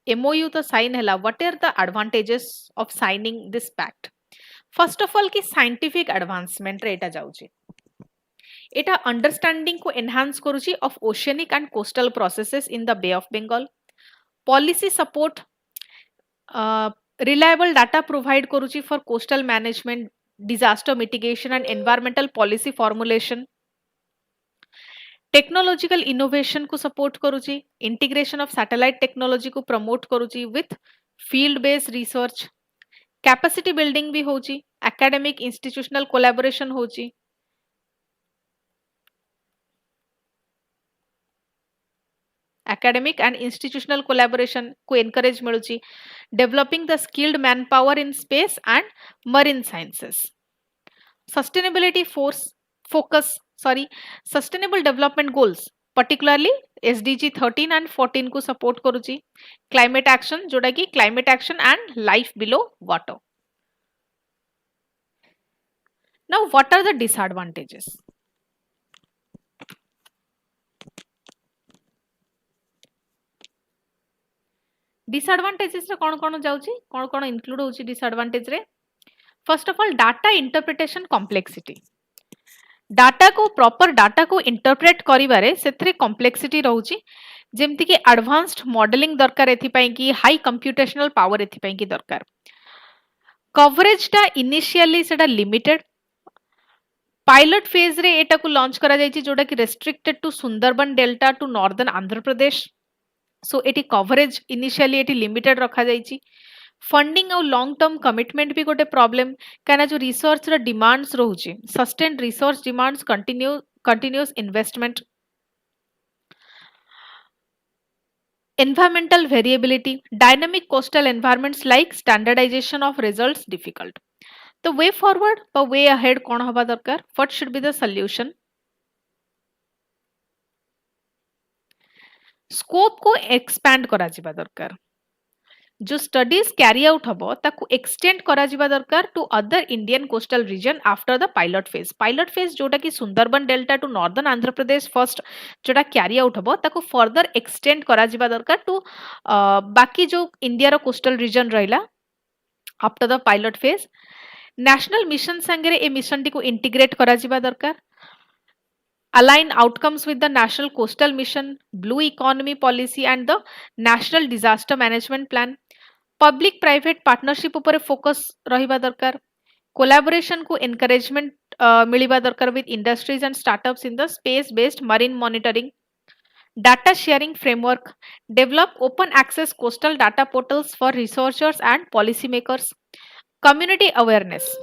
MOU तो साइन हैला. What are the advantages of signing this pact? First of all की साइंटिफिक एडवांसमेंट रे एटा जाउची. एटा अंडरस्टैंडिंग को एनहांस करूची of oceanic and coastal processes in the Bay of Bengal. Policy support reliable data provide करूची for coastal management, disaster mitigation and environmental policy formulation. Technological innovation को support करूची. इंटीग्रेशन ऑफ सैटेलाइट टेक्नोलॉजी को promote करूची with field based research. Capacity building भी होची. Academic institutional collaboration होची. Academic and institutional collaboration को encourage मिलुची. Developing the skilled manpower in space and marine sciences. Sustainability sustainable development goals particularly SDG 13 and 14 को support करूची. Climate action जोड़ा कि climate action and life below water. Now what are the disadvantages? Disadvantages रे कोन कोन जाउची, कोन कोन इंक्लूड होची डिसएडवांटेज रे? First of all data interpretation complexity. Data को प्रॉपर डाटा को इंटरप्रेट करिवारे सेथरे कॉम्प्लेक्सिटी रहउची. जेमति कि एडवांस्ड मॉडलिंग दरकार एथि पई कि हाई कंप्यूटेशनल पावर एथि पई कि दरकार. कवरेज टा इनिशियली सेटा लिमिटेड. पायलट फेज रे एटा को लॉन्च करा जायछि जोटा कि restricted to Sundarban delta to northern Andhra Pradesh. So एटी कवरेज इनिशियली एटी लिमिटेड रखा जायछि. फंडिंग और लॉन्ग टर्म कमिटमेंट भी गोटे प्रॉब्लम कहना जो रिसर्च रो डिमांड्स रहउची. Sustained research demands continuous investment. environmental variability, dynamic coastal environments like standardization of results difficult. The way forward or way ahead कौन हवा दरकार? What should be the solution? Scope को expand करा जिबा दरकार. जो स्टडीज कैरी आउट हबो ताकू एक्सटेंड करा जिबा दरकार to other Indian coastal region after the pilot phase. Pilot phase जोटा कि Sundarban delta to northern Andhra Pradesh first जोटा कैरी आउट हबो ताकू फर्दर एक्सटेंड करा जिबा दरकार टू बाकी जो इंडिया रो कोस्टल रीजन रहिला after the pilot phase. National mission संगे ए मिशन टी को इंटीग्रेट करा जिबा दरकार. Align outcomes with the National Coastal Mission, Blue Economy Policy and the National Disaster Management Plan. Public private partnership ऊपर focus रहिबा दरकार. Collaboration को encouragement मिलिबा दरकार with industries and startups in the space based marine monitoring. Data sharing framework. Develop open access coastal data portals for researchers and policymakers. Community awareness.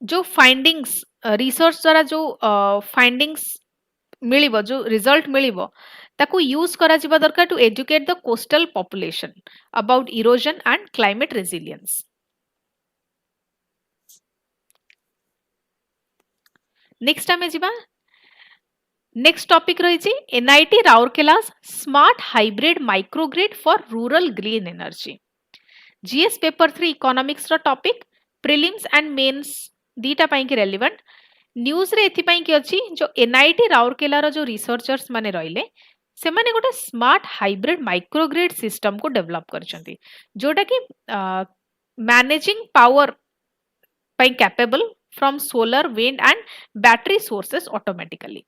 जो findings research द्वारा जो findings मिलिबो जो result मिलिबो ताकू use करा जिबा दरकार to educate the coastal population about erosion and climate resilience. Next आमे जिबा नेक्स्ट टॉपिक रही छी NIT Rourkela's smart hybrid microgrid for rural green energy. GS paper 3 economics रो टॉपिक प्रीलिम्स एंड मेंस दीटा पाई की रेलिवेंट. न्यूज रे एथिपाई कि अछि जो एनआईटी राउरकेला रो जो रिसर्चर्स माने रहिले से माने गोटे स्मार्ट हाइब्रिड माइक्रोग्रिड सिस्टम को डेवलप करछंती जोटा कि मैनेजिंग पावर पाई capable from solar wind and battery sources automatically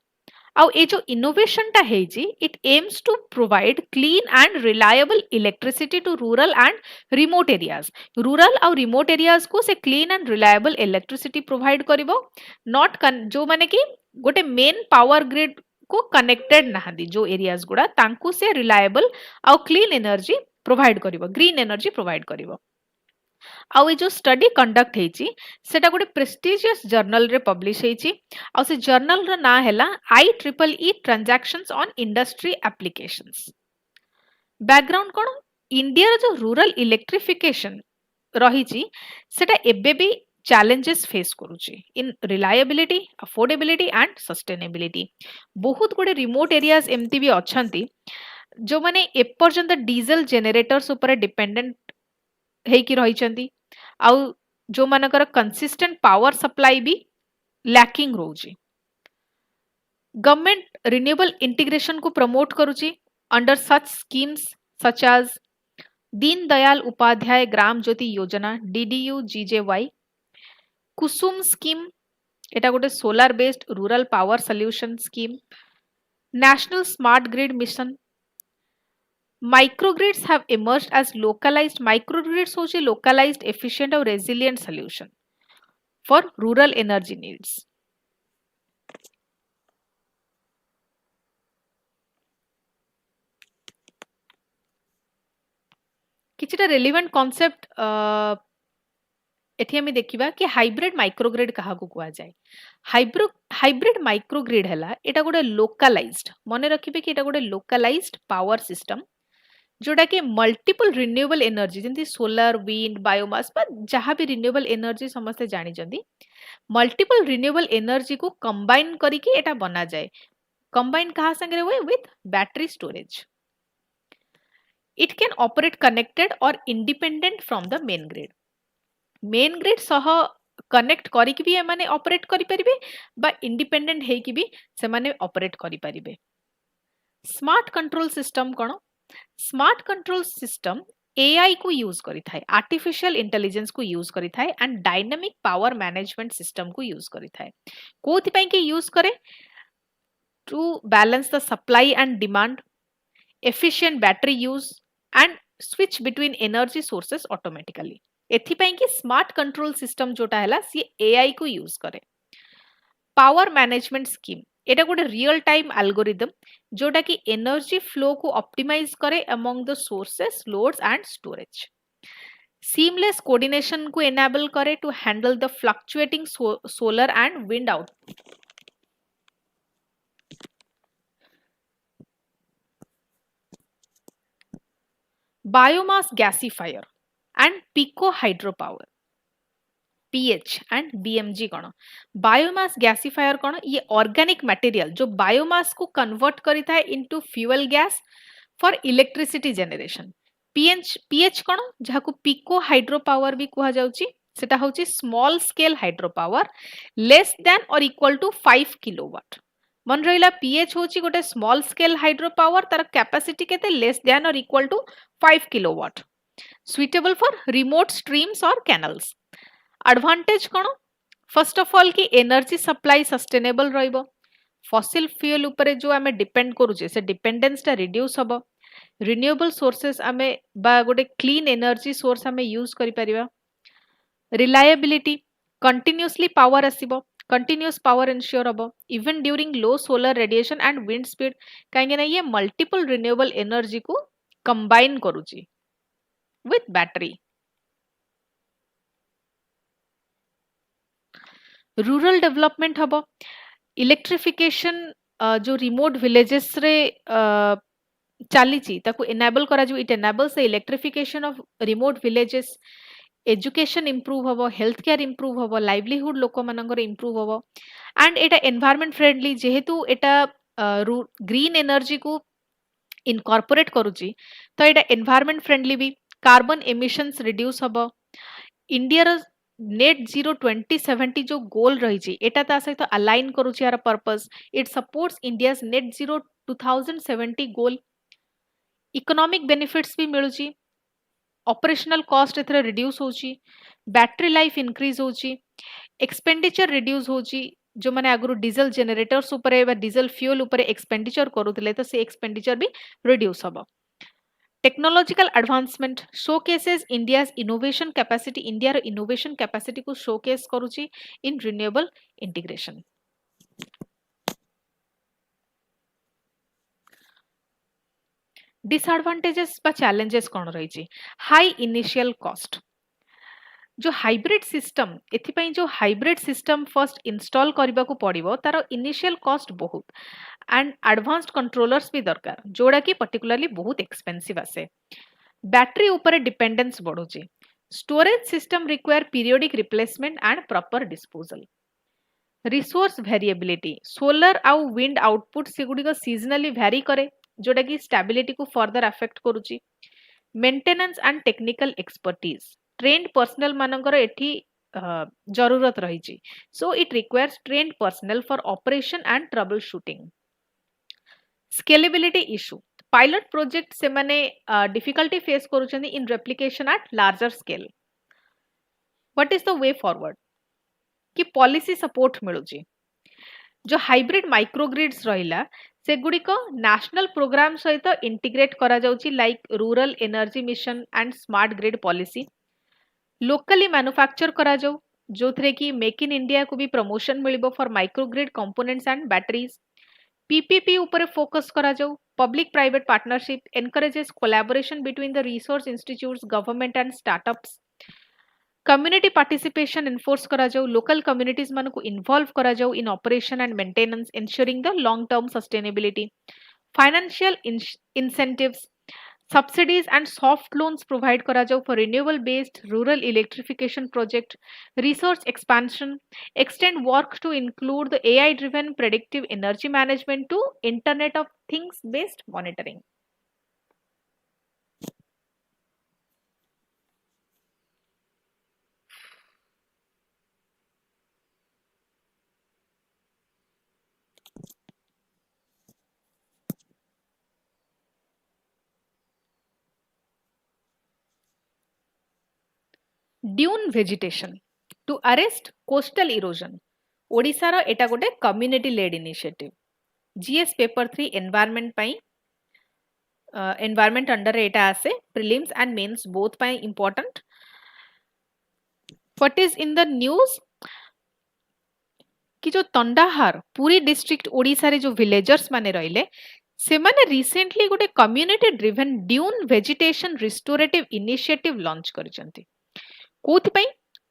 आउ ए जो इनोवेशन टा हेजी it aims to provide clean and reliable electricity to rural and remote areas rural आउ रिमोट एरियाज को से clean and reliable electricity provide करिवो नॉट जो माने कि गोटे मेन पावर ग्रिड को कनेक्टेड नाहंदी जो एरियाज गुडा तांकु से रिलायबल आउ क्लीन एनर्जी प्रोवाइड करिवो ग्रीन एनर्जी प्रोवाइड करिवो आउ ए जो स्टडी कंडक्ट हेची सेटा गोटे प्रेस्टिजियस जर्नल रे पब्लिश हेची आउ से जर्नल रो ना हैला IEEE transactions on industry applications background कोन इंडिया रो जो रूरल इलेक्ट्रिफिकेशन रहिची सेटा एबे भी challenges फेस करूची in reliability affordability and sustainability बहुत गुडे रिमोट एरियाज एमती भी अछंती जो माने एपर्यंत डीजल जेनरेटर्स ऊपर डिपेंडेंट हेकी रहिचंती आउ जो मानकर कंसिस्टेंट पावर सप्लाई भी लैकिंग रोची गवर्नमेंट रिन्यूएबल इंटीग्रेशन को प्रमोट करूची under such schemes such as Deen Dayal Upadhyay Gram Jyoti योजना DDU-GJY कुसुम स्कीम एटा गोटे solar based rural power solution scheme national smart grid mission microgrids have emerged as localized microgrids होची localized efficient और resilient solution for rural energy needs किछिटा relevant concept एठी हमें देखिबा कि hybrid microgrid कहा को कुआ जाय हाइब्रिड माइक्रोग्रिड हला एटा गोटे लोकलाइज्ड मने रखिबे कि एटा गोटे लोकलाइज्ड पावर सिस्टम जोटा कि मल्टीपल रिन्यूएबल एनर्जी जंती सोलर विंड बायोमास बा जहां भी रिन्यूएबल एनर्जी समस्त जानि जंदी मल्टीपल रिन्यूएबल एनर्जी को कंबाइन करी कि एटा बना जाए कंबाइन कहा संगे हुए with battery storage it can operate connected और independent from the main grid सह कनेक्ट करी कि भी माने ऑपरेट करि परिबे बा इंडिपेंडेंट हे कि भी से माने ऑपरेट करि परिबे स्मार्ट कंट्रोल सिस्टम कोन स्मार्ट कंट्रोल सिस्टम AI को यूज करी थाए आर्टिफिशियल इंटेलिजेंस को यूज करी थाए and dynamic power management system को यूज करी थाए कोथि पई के यूज करे to balance the supply and demand efficient battery use and switch between energy sources automatically एथि पई कि स्मार्ट कंट्रोल सिस्टम जोटा हैला सी AI को यूज करे पावर मैनेजमेंट स्कीम एटा गोटे रियल टाइम एल्गोरिदम जोटा कि एनर्जी फ्लो को ऑप्टिमाइज करे among the sources loads and storage seamless coordination को एनेबल करे to handle the fluctuating solar and wind output biomass gasifier and pico hydro power PH and BMG कौन biomass gasifier कौन ये organic material जो biomass को convert करी था into fuel gas for electricity generation PH कौन जहाँ को पिको हाइड्रो पावर भी कहा जाउची सेटा होची small scale hydro power less than or equal to 5 kilowatt मन रहिला पीएच होची गोटे स्मॉल स्केल हाइड्रो पावर तार कैपेसिटी केते less than or equal to 5 kilowatt suitable for remote streams or canals advantage कौन फर्स्ट ऑफ ऑल कि energy supply sustainable रहिबो fossil fuel ऊपर जो आमे डिपेंड करूचे से डिपेंडेंस टा रिड्यूस हबो रिन्यूएबल सोर्सेस आमे बा गोटे क्लीन एनर्जी सोर्स आमे यूज करि परिबा रिलायबिलिटी कंटिन्यूअसली पावर आसीबो कंटिन्यूअस पावर इंश्योर हबो even during low solar radiation and wind speed काहे ना ये मल्टीपल रिन्यूएबल एनर्जी को कंबाइन करूची विथ बैटरी रूरल डेवलपमेंट हबो इलेक्ट्रिफिकेशन जो रिमोट विलेजेस रे चलीची ताकू एनेबल करा जो it enables the electrification of remote villages education improve हबो हेल्थ केयर इंप्रूव हबो लाइवलीहुड लोक मानकर इंप्रूव हबो एंड एटा एनवायरनमेंट फ्रेंडली जेहेतु एटा ग्रीन एनर्जी को इनकॉर्पोरेट करूची तो एटा एनवायरनमेंट फ्रेंडली भी कार्बन एमिशंस रिड्यूस हबो इंडिया नेट जीरो 2070 जो गोल रही एटा ता सहित अलाइन करूची यार purpose it supports India's net zero 2070 goal economic benefits भी मिलुची ऑपरेशनल कॉस्ट एथरे रिड्यूस होची बैटरी लाइफ इंक्रीज होची एक्सपेंडिचर रिड्यूस होची जो माने आगु डीजल जनरेटर्स ऊपर बा डीजल फ्यूल ऊपर एक्सपेंडिचर करूथिले तो से एक्सपेंडिचर भी रिड्यूस हबो technological advancement showcases India's innovation capacity India रो इनोवेशन कैपेसिटी को शोकेस करूची इन रिन्यूएबल इंटीग्रेशन डिसएडवांटेजेस बा चैलेंजेस कौन रही हाई इनिशियल कॉस्ट जो हाइब्रिड सिस्टम एथिपाई जो हाइब्रिड सिस्टम फर्स्ट इंस्टॉल करबा को पड़िबो तार इनिशियल कॉस्ट बहुत एंड एडवांस्ड कंट्रोलर्स भी दरकार जोड़ा कि पर्टिकुलरली बहुत एक्सपेंसिव आसे बैटरी ऊपर डिपेंडेंस बढ़ुची storage system require periodic replacement and proper disposal resource variability solar आउ विंड आउटपुट से गुडी को सीजनली वेरी करे जोटा कि स्टेबिलिटी को फर्दर अफेक्ट करूची maintenance and technical expertise trained personnel मानकर एठी जरूरत रही so it requires trained personnel for operation and troubleshooting scalability issue pilot project से माने डिफिकल्टी फेस करूचंदी in replication at larger scale what is the way forward कि policy support मिलुची जो हाइब्रिड माइक्रोग्रिड्स रहिला से गुडी को नेशनल प्रोग्राम सहित इंटीग्रेट करा जाउची like rural energy mission and smart grid policy locally manufacture करा जाऊ जो थे कि मेक इन इंडिया को भी प्रमोशन मिलिबो for microgrid components and batteries PPP ऊपर फोकस करा जाऊ public private partnership encourages collaboration between the resource institutes government and startups community participation enforce करा जाऊ लोकल कम्युनिटीज मान को इन्वॉल्व करा जाऊ in operation and maintenance ensuring the long term sustainability financial incentives subsidies and soft loans provide करा जाऊ for renewable based rural electrification project resource expansion extend work to include the AI driven predictive energy management to internet of things based monitoring dune vegetation to arrest coastal erosion Odisha रो एटा गोटे community led initiative GS paper 3 environment पई environment under एटा आसे prelims and mains both पई important what is in the news कि जो तंडाहार पूरी डिस्ट्रिक्ट ओडिशा रे जो विलेजर्स माने रहिले से माने रिसेंटली गोटे community driven dune vegetation restorative initiative launch करिसंती कोथि पई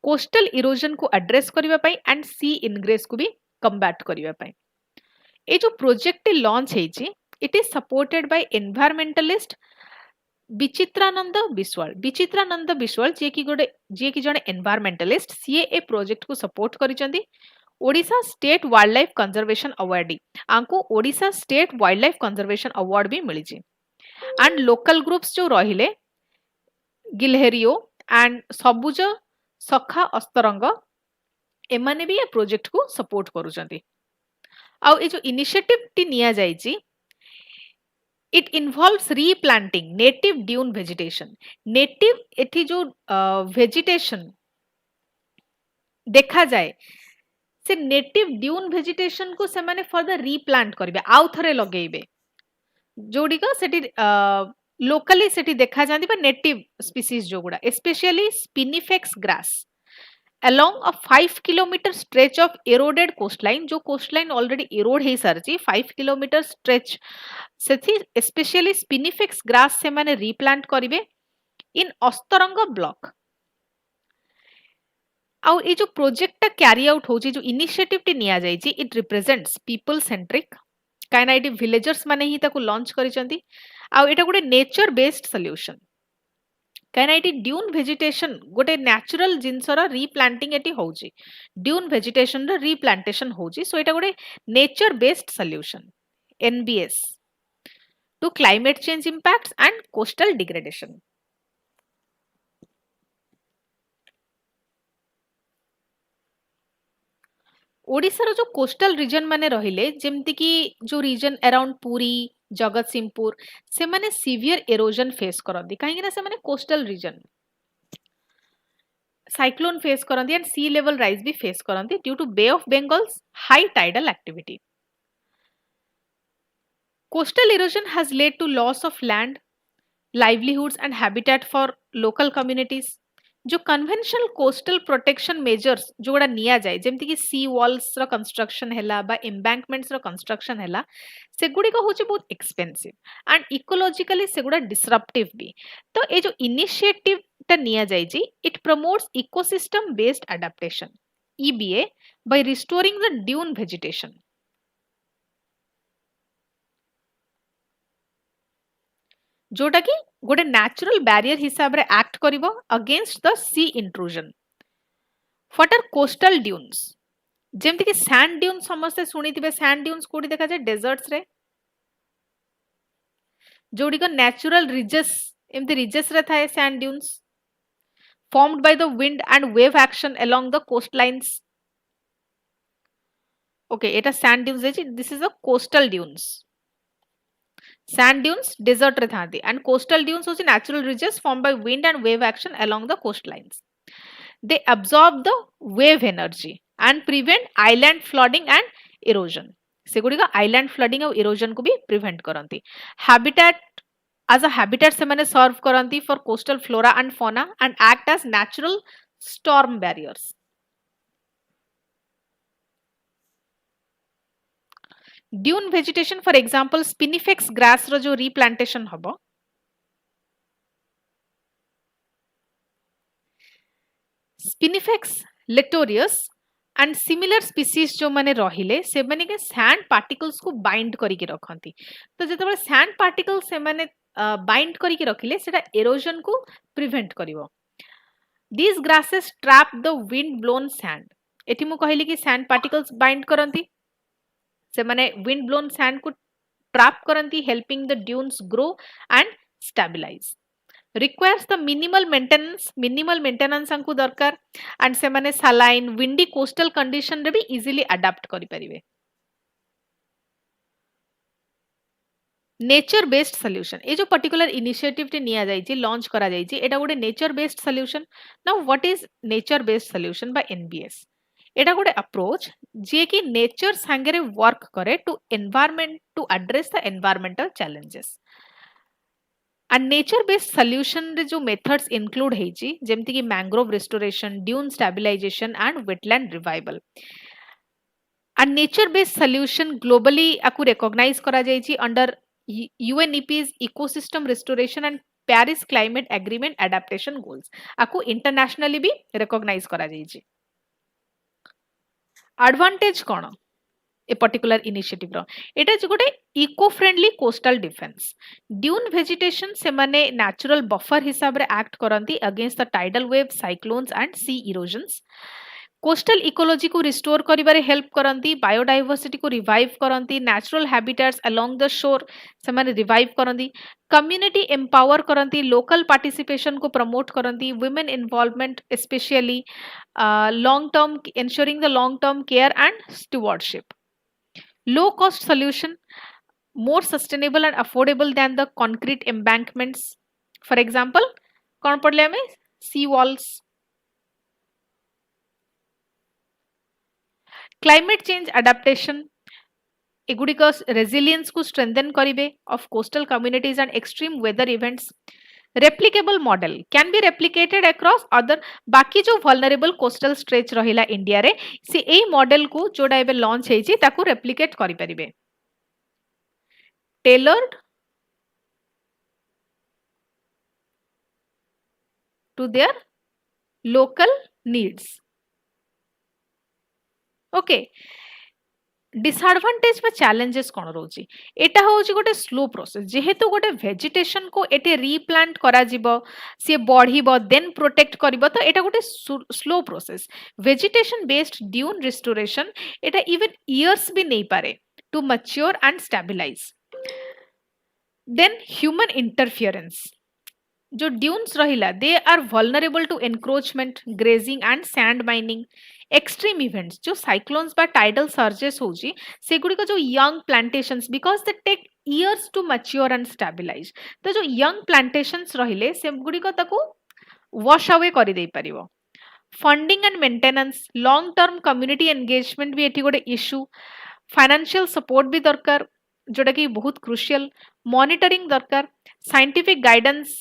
कोस्टल इरोजन को एड्रेस करिवा पई एंड सी इनग्रेस को भी कम्बैट करिवा पई ए जो प्रोजेक्ट लॉन्च हेछि it is supported by environmentalist Bichitrananda Biswal जे कि जने एनवायरमेंटलिस्ट सीए ए प्रोजेक्ट को सपोर्ट करिसंती Odisha state wildlife conservation awardee आंको Odisha state wildlife conservation award भी मिली एंड लोकल ग्रुप्स जो रहिले गिलहेरियो एंड सबुज सखा अस्तरंग एमाने भी ये प्रोजेक्ट को सपोर्ट करूचंती आउ ए जो इनिशिएटिव टी निया जायछि it involves replanting native dune vegetation native एथि जो वेजिटेशन देखा जाए से नेटिव ड्यून वेजिटेशन को से माने फर्दर रीप्लांट करबे आउ थरे लगेइबे जोडी को सेठी लोकली सेठी देखा जांदी बा नेटिव स्पीसीज जो गुडा specially स्पिनिफेक्स grass along a 5 kilometer stretch of eroded coastline जो coastline already erode हे सरची 5 kilometer stretch सेथि स्पेशली स्पिनिफेक्स ग्रास से माने रीप्लांट करिवे इन अस्तरंग ब्लॉक आउ ए जो प्रोजेक्ट टा कैरी आउट होची जो इनिशिएटिव टी निया जायछि इट रिप्रेजेंट्स पीपल सेंट्रिक काइना एटी विलेजर्स माने ही ताको लॉन्च करिसंती आउ एटा गोटे नेचर बेस्ड सॉल्यूशन काइना एटी ड्यून वेजिटेशन गोटे नेचुरल जिंसर रीप्लांटिंग एटी होची ड्यून वेजिटेशन र रीप्लांटेशन होची सो एटा गोटे nature based solution NBS to climate change impacts and coastal degradation ओडिशार जो कोस्टल रीजन माने रहिले जेमति कि जो रीजन अराउंड पुरी जगतसिंहपुर से माने सीवियर एरोजन फेस करंदी काहे ना से माने कोस्टल रीजन साइक्लोन फेस करंदी एंड सी लेवल राइज भी फेस करंदी due to Bay of Bengal's high tidal activity coastal erosion has led to loss of land livelihoods and habitat for local communities जो conventional coastal protection measures जोड़ा निया जाए जेमति कि सी walls रो construction हैला बा embankments रो construction हैला सेगुडी को होचे बहुत एक्सपेंसिव एंड इकोलॉजिकली सेगुडा डिसरप्टिव भी तो ए जो इनिशिएटिव ता निया जाए जी it promotes ecosystem based adaptation EBA by restoring the dune vegetation जोटा कि गोटे नेचुरल बैरियर हिसाब रे एक्ट करिवो against the sea intrusion what are coastal dunes जेमति कि सैंड ड्यून समस्त सुनिथिबे सैंड ड्यून्स कोडी देखा जाय डेजर्ट्स रे जोडी को नेचुरल रिजेस एमति रिजेस रे थाए sand dunes formed by the wind and wave action along the coastlines okay eta sand dunes है this is a coastal dunes sand dunes desert रे थांती and coastal dunes होची natural ridges formed by wind and wave action along the coastlines they absorb the wave energy and prevent island flooding and erosion सेगुडी का island flooding और erosion को भी prevent करंती habitat as a habitat से माने serve करंती for coastal flora and fauna and act as natural storm barriers dune vegetation for example spinifex grass रो जो replantation हबो spinifex littoreus and similar species जो माने रहिले से माने के सैंड पार्टिकल्स को बाइंड करी के रखंती तो जेतबे सैंड पार्टिकल्स से माने बाइंड करी के रखिले सेटा एरोजन को prevent करिवो these grasses trap the wind blown sand एठी मु कहली कि सैंड पार्टिकल्स बाइंड करंती से माने wind blown sand को trap करंती helping the dunes grow and stabilize requires the minimal maintenance Anku दरकार and से माने saline windy coastal condition रे भी easily adapt करि परिबे नेचर बेस्ड सॉल्यूशन ए जो पर्टिकुलर इनिशिएटिव टे निया जाई छि लॉन्च करा जाई छि एटा गोटे nature based solution now what is nature based solution by NBS एटा गोटे अप्रोच जे कि नेचर संगे वर्क करे to environment to address the environmental challenges and nature based solution रे जो मेथड्स इंक्लूड हेइ छि जेमति कि mangrove restoration dune stabilisation and wetland revival and nature based solution globally आकु रिकॉग्नाइज करा जाई छि under UNEP's ecosystem restoration and Paris climate agreement adaptation goals आकु internationally भी रिकॉग्नाइज करा जाई छि एडवांटेज कोन ए पर्टिकुलर इनिशिएटिव रो एटा जे गोटे eco friendly coastal defence dune vegetation से माने नेचुरल बफर हिसाब रे एक्ट करंती against the tidal wave cyclones and sea erosions coastal ecology को रिस्टोर करिबारे हेल्प करंती बायोडायवर्सिटी को रिवाइव करंती natural habitats along the shore से माने रिवाइव करंती कम्युनिटी एम्पावर करंती लोकल पार्टिसिपेशन को प्रमोट करंती women involvement specially long term ensuring the long term care and stewardship low cost solution more sustainable and affordable than the concrete embankments for example कौन पढ़ले हमें sea walls climate change adaptation एगुड़िक resilience को strengthen करिवे of coastal communities and extreme weather events replicable model can be replicated across other बाकी जो vulnerable coastal stretch रहिला India रे से एई मॉडल को जोडा एबे लॉन्च हेछि ताकू रेप्लिकेट करि परिबे tailored to their local needs okay disadvantage में चैलेंजेस कोन रोची एटा होची गोटे स्लो प्रोसेस जेहेतु गोटे वेजिटेशन को एटे रीप्लांट करा जिवो से बढ़िबो देन प्रोटेक्ट करिवो तो एटा गोटे slow process vegetation based dune restoration एटा इवन इयर्स भी नहीं पारे to mature and stabilise then human interference जो ड्यून्स रहिला they are vulnerable to encroachment grazing and sand mining extreme events जो साइक्लोन्स बा टाइडल सर्जेस होची सेगुडी जो young plantations because they take years to mature and stabilise तो जो young plantations रहिले सेगुडी को ताको वॉश अवे कर दे परिवो funding and maintenance long term community engagement भी एठी गोटे इश्यू फाइनेंशियल सपोर्ट भी दरकार जोटा कि बहुत क्रुशियल मॉनिटरिंग दरकार साइंटिफिक गाइडेंस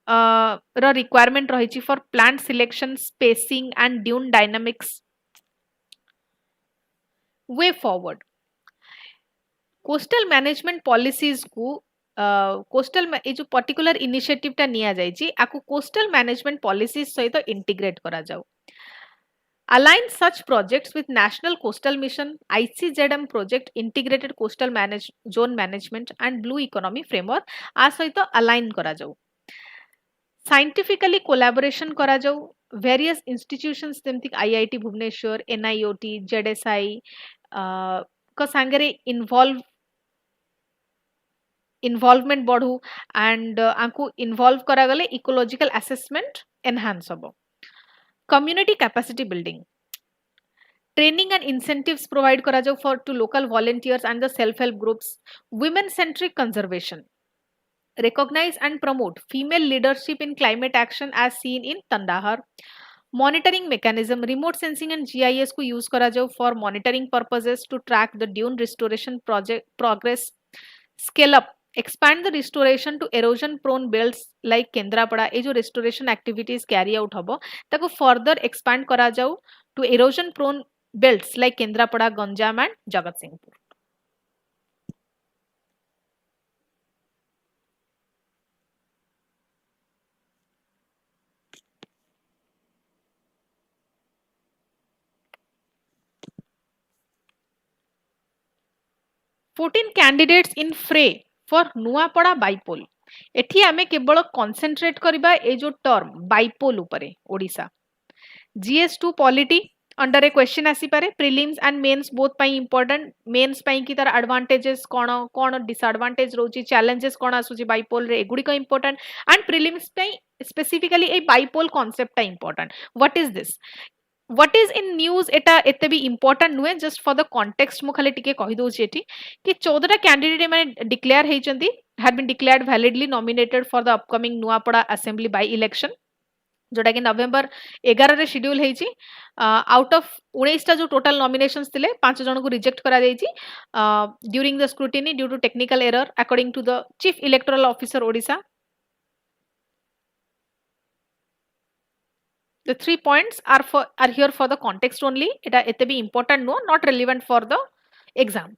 ର requirement ରହିଛି for plant selection spacing and dune dynamics way forward coastal management policies को कोस्टल ए जो पर्टिकुलर इनिशिएटिव टा निया जायछि आकु कोस्टल मैनेजमेंट पॉलिसीज सहित इंटीग्रेट करा जाऊ align such projects with national coastal mission ICZM project integrated coastal zone management and blue economy framework आ सहित align करा जाऊ साइंटिफिकली कोलैबोरेशन करा जाऊ वेरियस इंस्टीट्यूशंस जेमति आईआईटी भुवनेश्वर एनआईओटी जेडएसआई को सांगरे इन्वॉल्वमेंट बढ़ू एंड आंकु इन्वॉल्व करा गले इकोलॉजिकल असेसमेंट एनहांस हबो community capacity building training and incentives provide करा जाऊ for to local volunteers and the self help groups women centric conservation recognize and promote female leadership in climate action as seen in Tandahar monitoring mechanism remote sensing and GIS को use करा जाओ for monitoring purposes to track the dune restoration project progress scale up expand the restoration to erosion prone belts like Kendrapada ए जो restoration activities carry out हबो ताको further expand करा जाओ to erosion prone belts like Kendrapada Ganjam and Jagatsinghpur 14 candidates in fray for Nuapada bipole एठी आमे केवल concentrate करबा ए जो टर्म बाइपोल उपरे Odisha GS two polity under a question आसी पारे प्रीलिम्स एंड मेंस बोथ पाई इंपोर्टेंट मेंस पाई की तार एडवांटेजेस कोन कोन डिसएडवांटेज रोची चैलेंजेस कोन आसुची बाइपोल रे एगुडी को इंपोर्टेंट एंड प्रीलिम्स पाई स्पेसिफिकली ए बाइपोल कांसेप्ट ता important what is this what is in news एटा एते भी important नुए just for the context मु खाली टिके कहि दउ छी एठी कि 14 टा कैंडिडेट माने डिक्लेयर हेइ चंदी had been declared validly nominated for the upcoming Nuapada assembly by election जोटा कि नवंबर 11 रे शेड्यूल हेइ छी आउट ऑफ 19 टा जो टोटल नॉमिनेशंस थिले 5 जन को रिजेक्ट करा देइ छी during the scrutiny due to technical error according to the chief electoral officer Odisha The 3 points are here for the context only. It ete be important no, not relevant for the exam.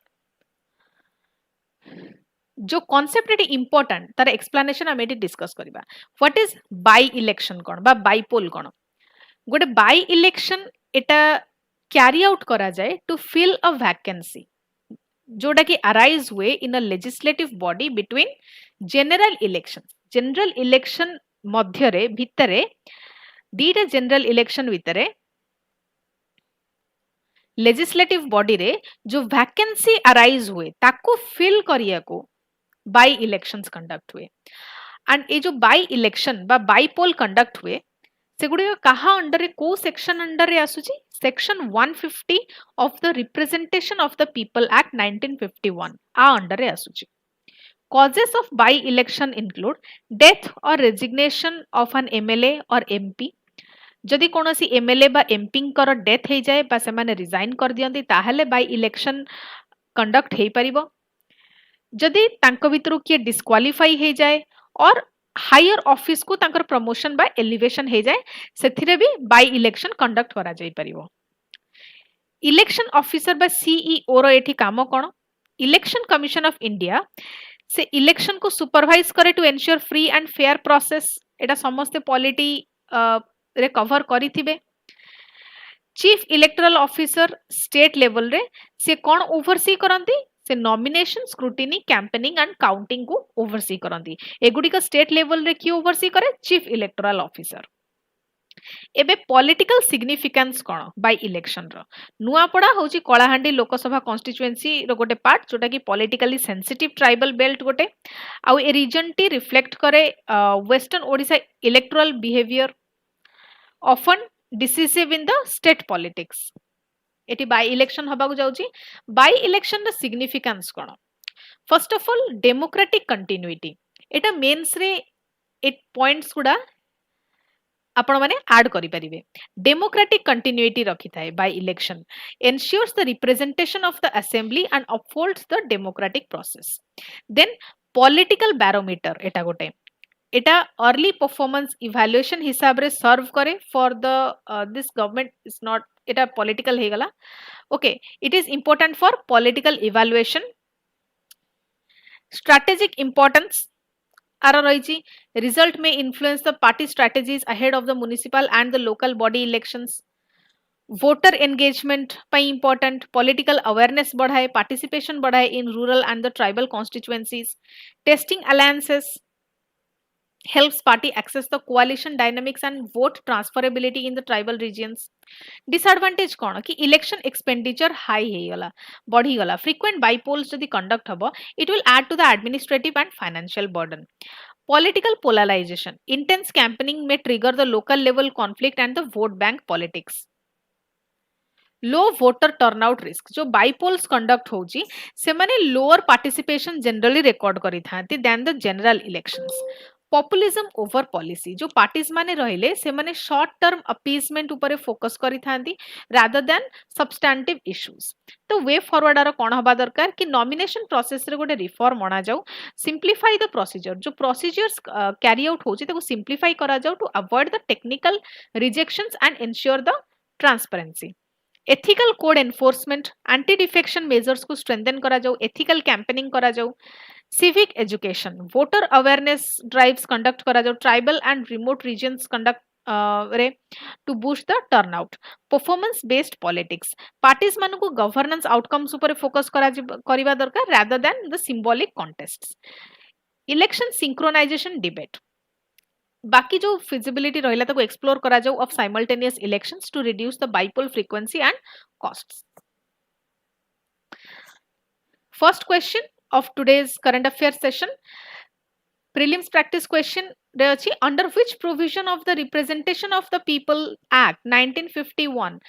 जो concept eighty important तार explanation हम eighty discuss करिबा. What is by election कोन बा bipole कोन? गोटे by election Etah carry out करा जाए to fill a vacancy. जोटा कि arise हुए in a legislative body between general elections. General election मध्यरे भितरे दीटा जनरल इलेक्शन भितरे लेजिस्लेटिव बॉडी रे जो वैकेंसी अराइज हुए ताको फिल करिया को बाय इलेक्शंस कंडक्ट हुए एंड ए जो बाय इलेक्शन बा बाय पोल कंडक्ट हुए सेगुडी कहा अंडर रे को सेक्शन अंडर रे आसुची section 150 of the representation of the people act 1951 आ अंडर रे आसुची causes of by election include death or resignation of an MLA or MP जदि कोनोसी एमएलए बा एमपी कर डेथ हे जाए बा से माने रिजाइन कर दियंती ताहले बाय इलेक्शन कंडक्ट हे परिबो जदि तांको भितरु के डिस्क्वालीफाई हे जाए और हायर ऑफिस को तांकर प्रमोशन बा एलिवेशन हे जाए सेथिरे भी बाय इलेक्शन कंडक्ट करा जाई परिबो इलेक्शन ऑफिसर बा सीईओ रो एठी काम कोन इलेक्शन कमिशन ऑफ इंडिया से इलेक्शन को सुपरवाइज करे to ensure free and fair process एटा समस्त पॉलिटी रे कवर करी थिबे chief electoral officer state level रे से कोन ओवरसी करंती से nomination scrutiny campaigning and counting को ओवरसी करंती एगुडी का स्टेट लेवल रे की ओवरसी करे चीफ इलेक्टोरल ऑफिसर एबे पॉलिटिकल सिग्निफिकेंस कौन बाय इलेक्शन रो नुआपड़ा होची कलाहांडी लोकसभा कॉन्स्टिट्यूएंसी रो गोटे पार्ट जोटा कि पॉलिटिकली सेंसिटिव ट्राइबल बेल्ट गोटे आउ ए रीजन टी रिफ्लेक्ट करे western Odisha electoral behaviour often decisive in the state politics एटी बाय इलेक्शन हबा को जाउची बाय इलेक्शन द सिग्निफिकेंस कौन first of all democratic continuity एटा मेंस रे एट पॉइंट्स गुडा आपण माने ऐड करि परिबे डेमोक्रेटिक कंटिन्यूटी रखि थाए by election ensures the representation of the assembly and upholds the democratic process then political barometer एटा गोटे एटा अर्ली परफॉर्मेंस इवैल्यूएशन हिसाब रे सर्व करे for the this government is not एटा पॉलिटिकल हे गला okay it is important for political evaluation strategic importance आर रही रिजल्ट में influence the party strategies ahead of the municipal and the local body elections voter engagement पई important political awareness बढ़ाए participation बढ़ाए in rural and the tribal constituencies testing alliances helps party access the coalition dynamics and vote transferability in the tribal regions disadvantage कौन कि election expenditure high हे गला बढ़ी गला frequent bypolls जदि conduct हबो it will add to the administrative and financial burden political polarization intense campaigning may trigger the local level conflict and the vote bank politics low voter turnout risk जो बाइपोल्स conduct होची से माने lower participation generally record करि थांती then the general elections populism over policy जो parties माने रहिले से माने शॉर्ट टर्म अपीजमेंट ऊपर फोकस करि थांती रादर देन सब्सटैंटिव इश्यूज तो वे फॉरवर्ड आरो कोन हबा दरकार कि नॉमिनेशन प्रोसेस रे गोटे रिफॉर्म अना जाऊ सिंप्लीफाई द प्रोसीजर जो प्रोसीजर्स कैरी आउट होची ताको सिंप्लीफाई करा जाऊ to avoid the technical rejections and ensure the transparency ethical code enforcement anti defection measures को स्ट्रेंथन करा जाऊ एथिकल कैंपेनिंग करा जाऊ civic education voter awareness drives conduct करा जाऊ tribal and remote regions conduct रे to boost the turnout performance based politics parties मान को governance outcomes ऊपर focus करिवा दरकार rather than the symbolic contests election synchronization debate बाकी जो feasibility रहिला ताको explore करा जाऊ of simultaneous elections to reduce the bipole frequency and costs first question of today's current affairs session prelims practice question re achi under which provision of the representation of the people act 1951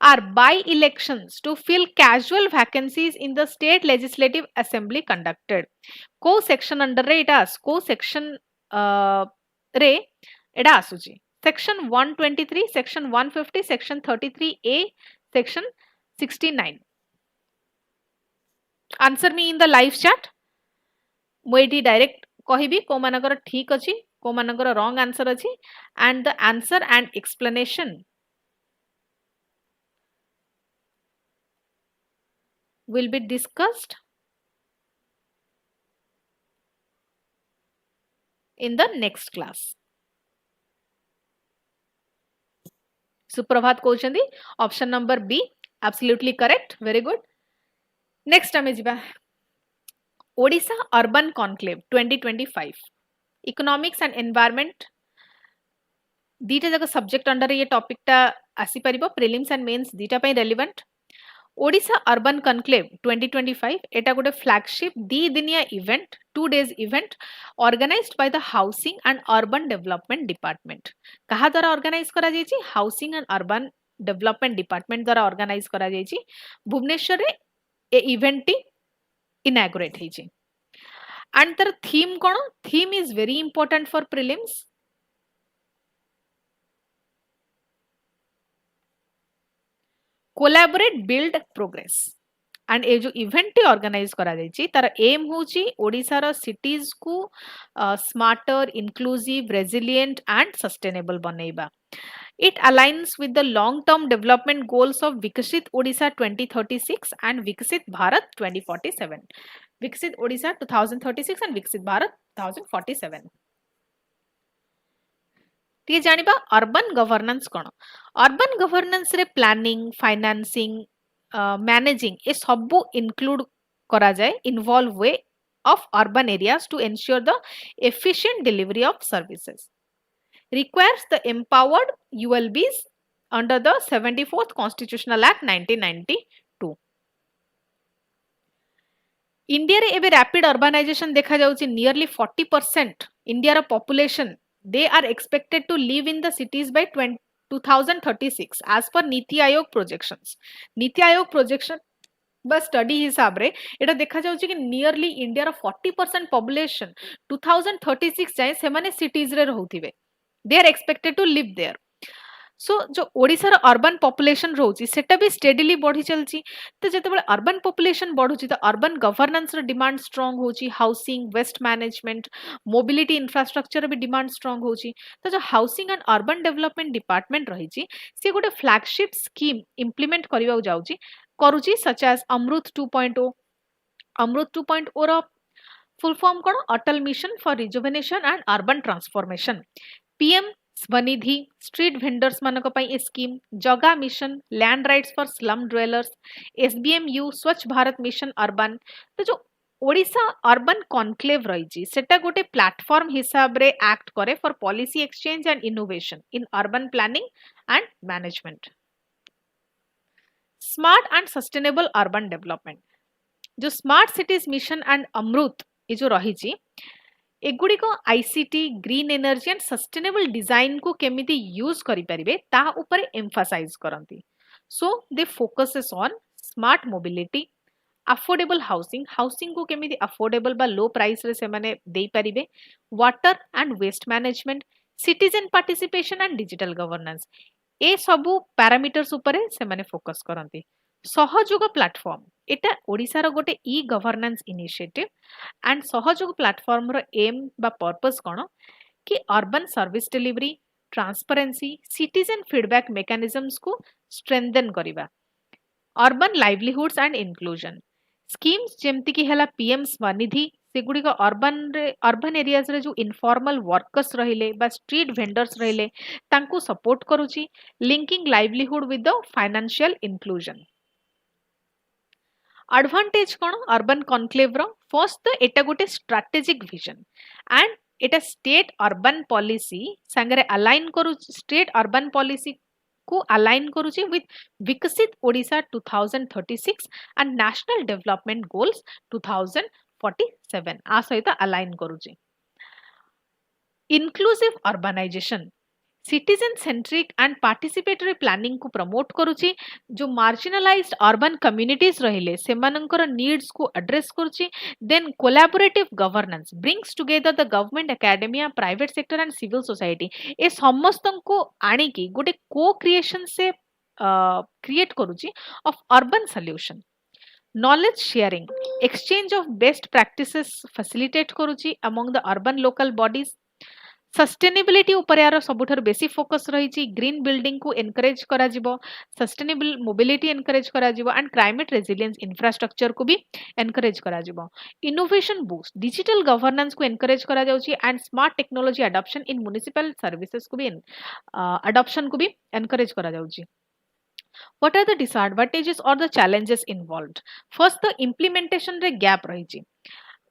are by elections to fill casual vacancies in the state legislative assembly conducted ko section under re eta ko section re eta asuchi section 123 section 150 section 33a section 69 answer me in the live chat मुझे direct कहबी को मानकर ठीक अछि को मानकर wrong answer अछि and the answer and explanation will be discussed in the next class सुप्रभात कहउछंदी option number B absolutely correct very good next आमे जिबा Odisha urban conclave 2025 economics and environment दीटा जक सब्जेक्ट अंडर ये टॉपिक टा आसी परिबो प्रीलिम्स एंड मेंस दीटा पई रेलेवेंट ओडिशा अर्बन कॉन्क्लेव 2025 एटा गोटे फ्लैगशिप दी दिनिया event 2 days event organised by the housing and urban development department कहा द्वारा ऑर्गेनाइज करा जायछि housing and urban development department द्वारा ऑर्गेनाइज करा जायछि भुवनेश्वर रे ए इवेंट टी इनॉग्रेट हेछि एंड तर थीम कोन theme is very important for prelims collaborate build progress and ए जो इवेंट ऑर्गेनाइज करा जायछि तार एम होछि ओडिसा रो सिटीज को smarter inclusive resilient and sustainable बनैबा it aligns with the long term development goals of Viksit Odisha 2036 and Viksit Bharat 2047 Viksit Odisha 2036 and Viksit Bharat 2047 टी जानिबा अर्बन गवर्नेंस कोन अर्बन गवर्नेंस रे प्लानिंग फाइनेंसिंग मैनेजिंग ए सबु include करा जाय involve way of urban areas to ensure the efficient delivery of services requires the empowered ULBs under the 74th Constitutional Act 1992. India रे एबे rapid urbanization देखा जाउची nearly 40% India रा population they are expected to live in the cities by 2036 as per NITI Aayog projections. NITI Aayog projection बस study हिसाब रे एटा देखा जाउची कि नियरली इंडिया रो 40% पॉपुलेशन 2036 जाए से माने सिटीज रे रहउथिबे they are expected to live there so जो ओडिसा रो अर्बन पॉपुलेशन रहउची सेटा भी स्टेडीली बढ़ी चलची तो जेतेबेले अर्बन पॉपुलेशन बढ़ुची तो अर्बन गवर्नेंस रो डिमांड स्ट्रांग होची housing waste management mobility infrastructure भी डिमांड स्ट्रांग होची तो जो housing and urban development department रहिची से गोटे फ्लैगशिप स्कीम इंप्लीमेंट करबा जाउची करूची सच एज अमृत 2.0 अमृत 2.0 रो फुल फॉर्म कोन Atal mission for rejuvenation and urban transformation PM Svanidhi street vendors मानक पई ए scheme Jaga mission land rights for slum dwellers SBMU Swachh Bharat mission urban तो जो ओडिशा अर्बन कॉन्क्लेव रही सेटा गोटे प्लेटफॉर्म हिसाब रे एक्ट करे for policy exchange and innovation in urban planning and management smart and sustainable urban development जो smart cities mission and Amrut ये जो रही एगुड़ी को ICT green energy and sustainable design को केमिति यूज करि परिबे ता ऊपर एम्फसाइज करंती so they focuses on smart mobility affordable housing housing को केमिति अफोर्डेबल बा लो प्राइस रे से माने देई परिबे water and waste management citizen participation and digital governance ए सबु पैरामीटर्स ऊपर से माने फोकस करंती सहयोग प्लेटफॉर्म एटा ओडिसा रो गोटे e governance initiative and Sahyog platform रो एम बा पर्पस कोन कि urban service delivery transparency citizen feedback mechanisms को स्ट्रेंथन करिबा urban livelihoods and inclusion schemes जेमति कि हला पीएम स्वनिधि सेगुडी को अर्बन एरियाज रे जो इनफॉर्मल वर्कर्स रहिले बा स्ट्रीट वेंडर्स रहिले तांको सपोर्ट करूची linking livelihood with the financial inclusion advantage कोन अर्बन कॉन्क्लेव रो फर्स्ट तो एटा गोटे स्ट्रेटेजिक विजन एंड एटा स्टेट अर्बन पॉलिसी संगरे अलाइन करू स्टेट अर्बन पॉलिसी को अलाइन करूची with Viksit Odisha 2036 and national development goals 2047 आ सहित अलाइन करूची inclusive urbanisation citizen centric and participatory planning को प्रमोट करूची जो मार्जिनलाइज्ड अर्बन कम्युनिटीज रहिले सेमानंकर नीड्स को एड्रेस करूची then collaborative governance brings together the government academia private sector and civil society ए समस्तन को आनी की गोटे को क्रिएशन से क्रिएट करूची of urban solution knowledge sharing exchange of best practices facilitate करूची among the urban local bodies sustainability ऊपर यार सबुठर बेसी फोकस रही ग्रीन बिल्डिंग को एनकरेज करा जिवो सस्टेनेबल मोबिलिटी एनकरेज करा जिवो एंड क्लाइमेट रेजिलियंस इंफ्रास्ट्रक्चर को भी एनकरेज करा जिवो इनोवेशन बूस्ट डिजिटल गवर्नेंस को एनकरेज करा जाउची and smart technology adoption in municipal services को भी अडॉप्शन को भी एनकरेज करा जाउची What are the disadvantages or the challenges involved? First, the implementation रे gap रही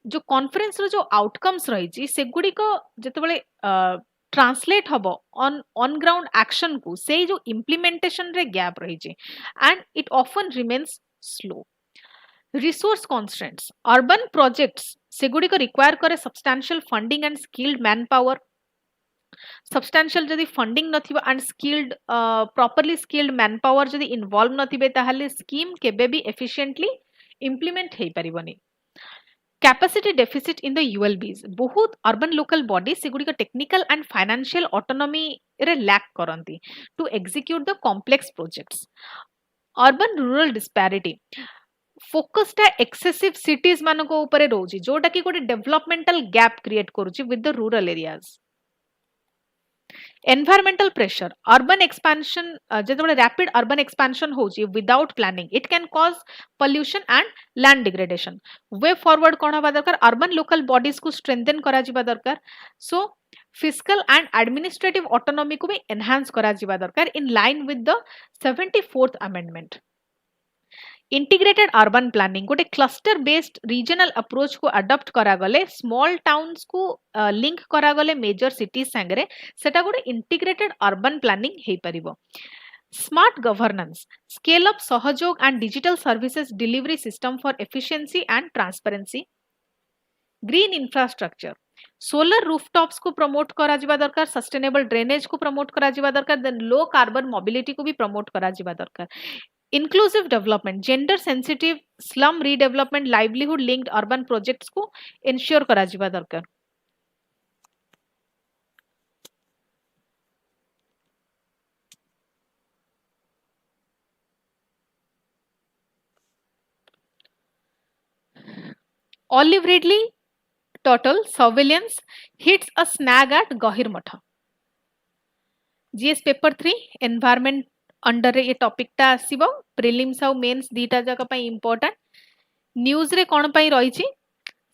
जो कॉन्फ्रेंस रो जो आउटकम्स रही सेगुडी को जेतेबेले ट्रांसलेट हबो ऑन ग्राउंड एक्शन को से जो इम्प्लीमेंटेशन रे गैप रही and it often remains slow resource constraints urban projects सेगुडी को रिक्वायर करे substantial funding and skilled manpower substantial जदि फंडिंग नथिबा and skilled properly skilled manpower जदि इन्वॉल्व नथिबे ताहाले स्कीम केबे भी एफिशिएंटली इंप्लीमेंट हेई परिबनी capacity deficit in the ULBs बहुत अर्बन लोकल बॉडी सेगुडी का टेक्निकल एंड फाइनेंशियल ऑटोनॉमी रे लैक करंती to execute the complex projects urban rural disparity focused excessive cities मानको ऊपर रोजी जोटा कि गोटे डेवलपमेंटल गैप क्रिएट करूची with the rural areas environmental pressure urban expansion जेतेबेले rapid urban expansion होची without planning it can cause pollution and land degradation way forward कोन हबा दरकार urban local bodies को strengthen करा जिबा दरकार so fiscal and administrative autonomy को भी enhance करा जिबा दरकार in line with the 74th amendment integrated urban planning गोटे क्लस्टर बेस्ड रीजनल अप्रोच को अडॉप्ट करा गले स्मॉल टाउन्स को लिंक करा गले मेजर सिटीज संगे सेटा गोटे इंटीग्रेटेड अर्बन प्लानिंग हे परिबो स्मार्ट गवर्नेंस स्केल अप सहयोग and digital services delivery system for efficiency and transparency green infrastructure solar rooftops को प्रमोट करा जिबा दरकार सस्टेनेबल ड्रेनेज को प्रमोट करा जिबा दरकार देन लो कार्बन मोबिलिटी को भी प्रमोट करा जिबा दरकार inclusive development gender sensitive slum redevelopment livelihood linked urban projects को ensure करा जिबा दरकार Olive Ridley turtle surveillance hits a snag at Gahirmatha GS paper 3 environment under ये टॉपिक टा आसीबो प्रिलिम्स आउ मेंस दीटा जका पई इंपोर्टेंट न्यूज रे कोन पई रही छी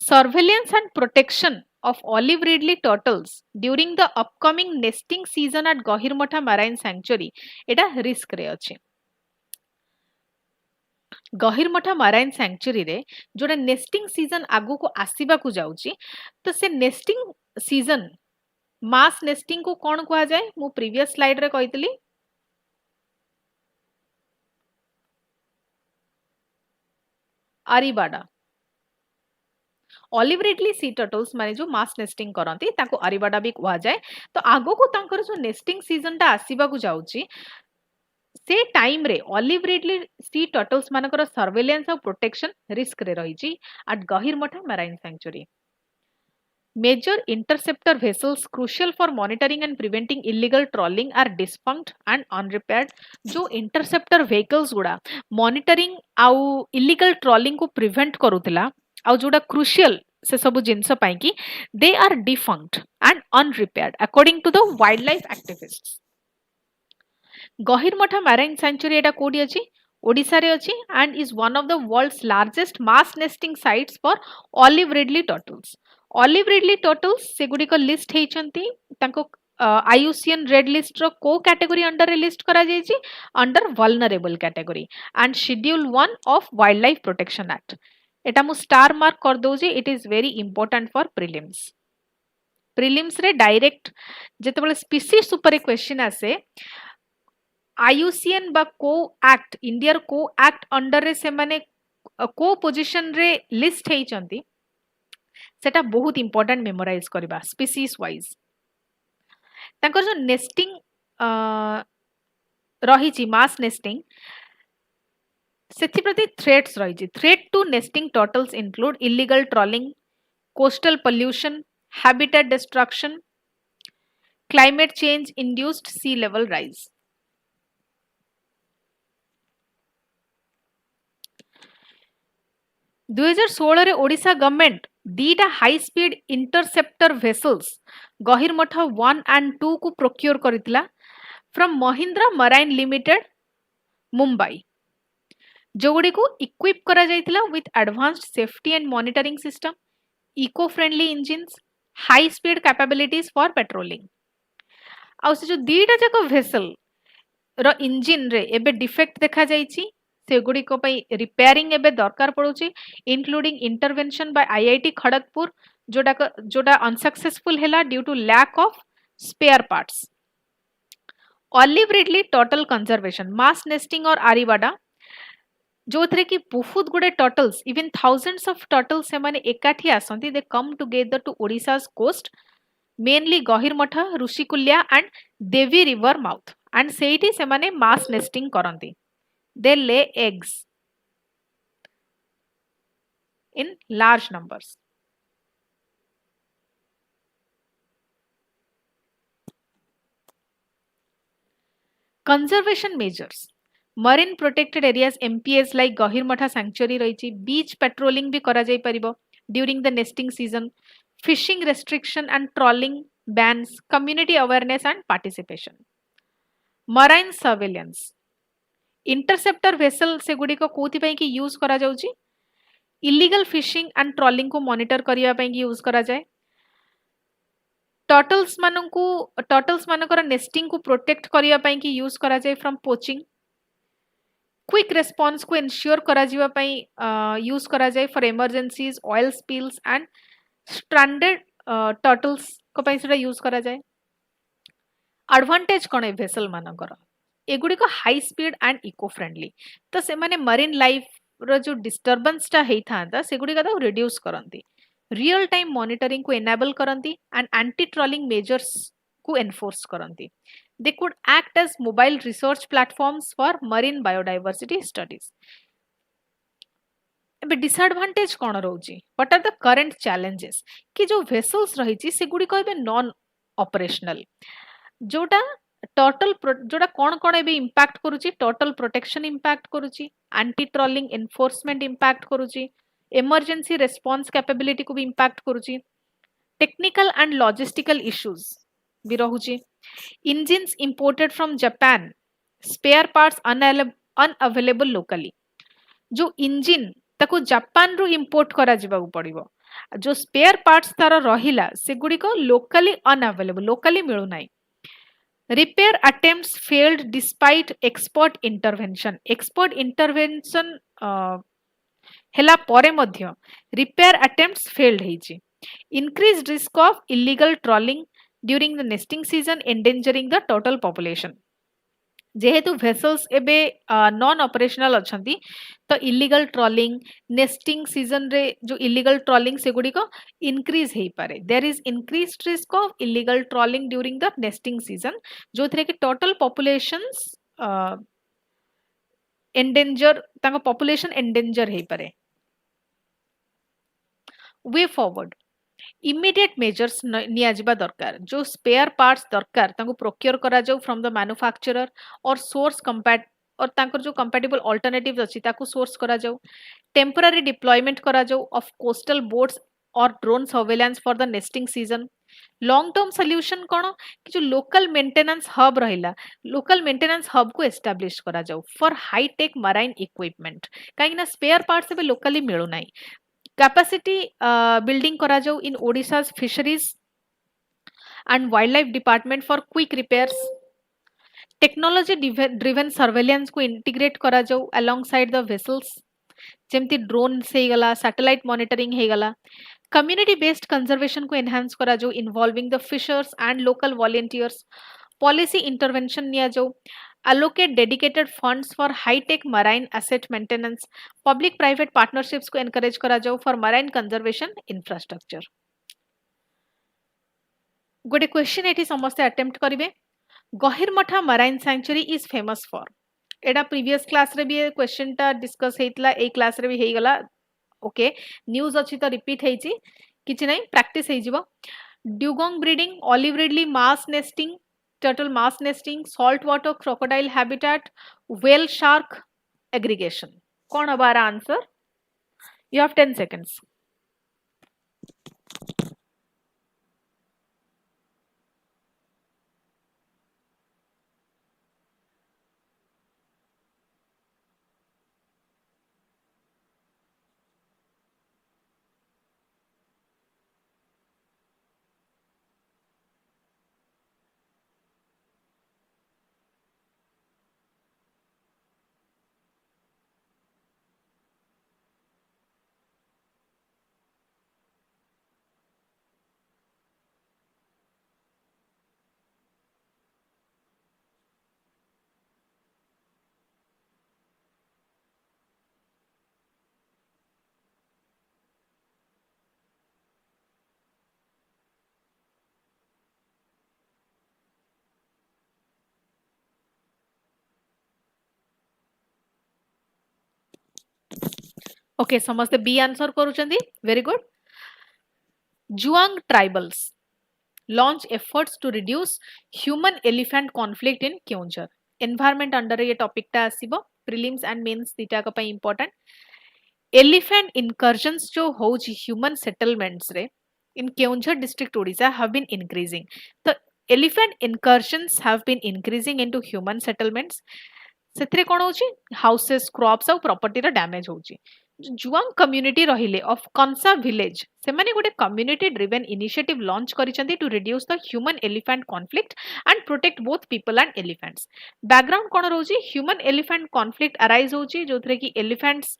surveillance and protection of olive ridley turtles during the upcoming nesting season at Gahirmatha marine sanctuary एटा रिस्क रे अछि गहिरमठा मराइन सैंक्चुरी रे जोडा नेस्टिंग सीजन आगु को आसीबा को जाउची तो से नेस्टिंग सीजन मास नेस्टिंग को कोन कुआ जाय मु प्रीवियस स्लाइड रे कहितली आरीबाडा ऑलिव रिडली सी टर्टल्स माने जो मास नेस्टिंग करंती ताको आरीबाडा भी कुआ जाए तो आगो को तांकर जो नेस्टिंग सीजन टा आसीबा को जाउची से टाइम रे ऑलिव रिडली सी टर्टल्स मानकर सर्वेलेंस और प्रोटेक्शन रिस्क रे रही छी at Gahirmatha marine sanctuary major interceptor vessels crucial for monitoring and preventing illegal trawling are defunct and unrepaired जो इंटरसेप्टर व्हीकल्स गुडा मॉनिटरिंग आउ इलीगल ट्रॉलिंग को प्रिवेंट करूतिला आउ जोडा क्रूशियल से सब जिंस पाई कि they are defunct and unrepaired according to the wildlife activists Gahirmatha marine sanctuary एटा कोडी अछि ओडिसा रे अछि and is one of the world's largest mass nesting sites for olive ridley turtles olive ridley turtles से गुडी को लिस्ट हेचंती तांको IUCN red list रो को कैटेगरी अंडर रे लिस्ट करा जायछि under vulnerable category and schedule 1 of wildlife protection act एटा मु स्टार मार्क कर दउ जे it is very important for prelims रे डायरेक्ट जेतेबेले स्पीसीज ऊपर ए क्वेश्चन आसे आईयूसीएन बा को एक्ट इंडिया को एक्ट अंडर रे से माने को पोजीशन रे लिस्ट हेचंती सेटा बहुत इंपोर्टेंट मेमोराइज करबा स्पीसीज वाइज तांकर जो नेस्टिंग रही छी मास नेस्टिंग सेथि प्रति थ्रेट्स रही छी threat to nesting turtles include illegal trawling coastal pollution habitat destruction climate change induced sea level rise 2016 रे ओडिशा गवर्नमेंट दीटा high speed interceptor vessels Gahirmatha 1 and 2 को प्रोक्योर करथिला from Mahindra marine limited Mumbai जोगुडी को इक्विप करा जायतिला with advanced safety and monitoring system eco friendly engines high speed capabilities for patrolling आ से जो दीटा जाक वेसल रो इंजिन रे एबे डिफेक्ट देखा जायछि सेगुडी को पई रिपेयरिंग एबे दरकार पड़ुची including intervention by IIT Kharagpur जोडा अनसक्सेसफुल हैला due to lack of spare parts olive ridley turtle conservation mass nesting और आरीवाडा जो थरे कि बहुत गुडे turtles even thousands of turtles से माने एकाठी आसंती they come together to Odisha's coast mainly Gahirmatha Rushikulya and Devi river mouth and सेठी से माने मास नेस्टिंग करंती they lay eggs in large numbers. Conservation measures. Marine protected areas MPAs like Gahirmatha sanctuary रही beach patrolling भी करा जाई परिबो during the nesting season, fishing restriction and trawling bans, community awareness and participation. Marine surveillance. Interceptor vessel से गुडी को कोथि पई कि use करा जाउची इलीगल फिशिंग एंड ट्रॉलिंग को मॉनिटर करिया पई कि यूज करा जाय टर्टल्स मानकर नेस्टिंग को प्रोटेक्ट करिया पई कि यूज करा जाय फ्रॉम पोचिंग क्विक रेस्पॉन्स को एनश्योर करा जीवा पई यूज करा जाए for emergencies oil spills and stranded turtles को पई सेटा यूज करा जाए एडवांटेज कोन ए वेसल मानकर एगुडी को high speed and eco friendly तो से माने मरीन लाइफ रो जो डिस्टर्बेंस टा हेई थांदा सेगुडी का रिड्यूस करंती रियल टाइम मॉनिटरिंग को एनेबल करंती एंड एंटी ट्रोलिंग मेजर्स को एनफोर्स करंती they could act as mobile research platforms for marine biodiversity studies एबे डिसएडवांटेज कोन रहउची what are the current challenges कि जो वेसल्स रहिची सेगुडी कहबे नॉन ऑपरेशनल जोटा टर्टल जोटा कोन कोन एबे इंपैक्ट करूची टर्टल प्रोटेक्शन इंपैक्ट करूची एंटी ट्रोलिंग एनफोर्समेंट इंपैक्ट करूची इमरजेंसी रेस्पॉन्स कैपेबिलिटी को भी इंपैक्ट करूची टेक्निकल एंड लॉजिस्टिकल इश्यूज भी रहउची engines imported from Japan spare parts unavailable locally जो इंजिन ताको जापान रु इंपोर्ट करा जिबा पड़िबो जो स्पेयर पार्ट्स तार रहिला सेगुडी को लोकली अनअवेलेबल लोकली मिलु नाही repair attempts failed despite expert intervention हेला परे मध्य रिपेयर अटेम्प्ट्स फेल्ड हेची increased risk of illegal trawling during the nesting season endangering the total population जेहेतु vessels एबे नॉन ऑपरेशनल अछंती तो इलीगल ट्रॉलिंग नेस्टिंग सीजन रे जो इलीगल ट्रॉलिंग से गुडी को इंक्रीज हेई पारे there is increased risk of illegal trawling during the nesting season जो थरे कि टोटल पॉपुलेशंस एंडेंजर ताको पॉपुलेशन एंडेंजर हेई पारे वे फॉरवर्ड इमीडिएट मेजर्स निया जिबा दरकार जो स्पेयर पार्ट्स दरकार ताको प्रोक्योर करा जाऊ फ्रॉम द मैन्युफैक्चरर और सोर्स कंपैट और ताकर जो कंपैटिबल अल्टरनेटिव्स अछि ताको सोर्स करा जाऊ टेम्पररी डिप्लॉयमेंट करा जाऊ ऑफ कोस्टल बोट्स और drone surveillance for the nesting season long term solution कोन कि जो लोकल मेंटेनेंस हब रहिला लोकल मेंटेनेंस हब को एस्टैब्लिश करा जाऊ for high tech marine equipment काहे ना स्पेयर पार्ट्स बे लोकली मिलु नाही कैपेसिटी बिल्डिंग करा जाऊ in Odisha's fisheries and wildlife department for quick repairs technology driven surveillance को इंटीग्रेट करा जाऊ alongside the vessels जेमती ड्रोन से गला सैटेलाइट मॉनिटरिंग हे गला कम्युनिटी बेस्ड कंजर्वेशन को एनहांस करा जाऊ involving the fishers and local volunteers policy intervention निया जाऊ allocate dedicated funds for high tech marine asset maintenance public private partnerships को encourage करा जाऊ for marine conservation infrastructure गोटे क्वेश्चन एठी समस्त अटेम्प्ट करिवे Gahirmatha marine sanctuary is famous for एडा प्रीवियस क्लास रे भी क्वेश्चन टा डिस्कस हेतला ए क्लास रे भी हेई गला ओके न्यूज़ अछि तो रिपीट हेची किछि नै प्रैक्टिस हेई जिवो dugong breeding olive ridley mass nesting turtle mass nesting saltwater crocodile habitat whale shark aggregation कौन हमारा answer you have 10 seconds okay समस्ते बी आंसर करूचंदी very good Juang tribals launch efforts to reduce human elephant conflict in Keonjhar environment under ये topic टा आसीबो prelims and mains दिटा का पई इंपोर्टेंट एलिफेंट इनकर्जन्स जो होउची ह्यूमन सेटलमेंट्स रे in Keonjhar district Odisha have been increasing तो elephant incursions have been increasing into human settlements सेथरे कोन होउची हाउसेस क्रॉप्स और प्रॉपर्टी रा डैमेज होउची जुआंग कम्युनिटी रहिले ऑफ कंसा विलेज से माने गोटे कम्युनिटी ड्रिवन इनिशिएटिव लॉन्च करिसेंती to reduce the human elephant conflict and protect both people and elephants background कोन रहउची ह्यूमन एलिफेंट कॉन्फ्लिक्ट अराइज होची जोथरे कि एलिफेंट्स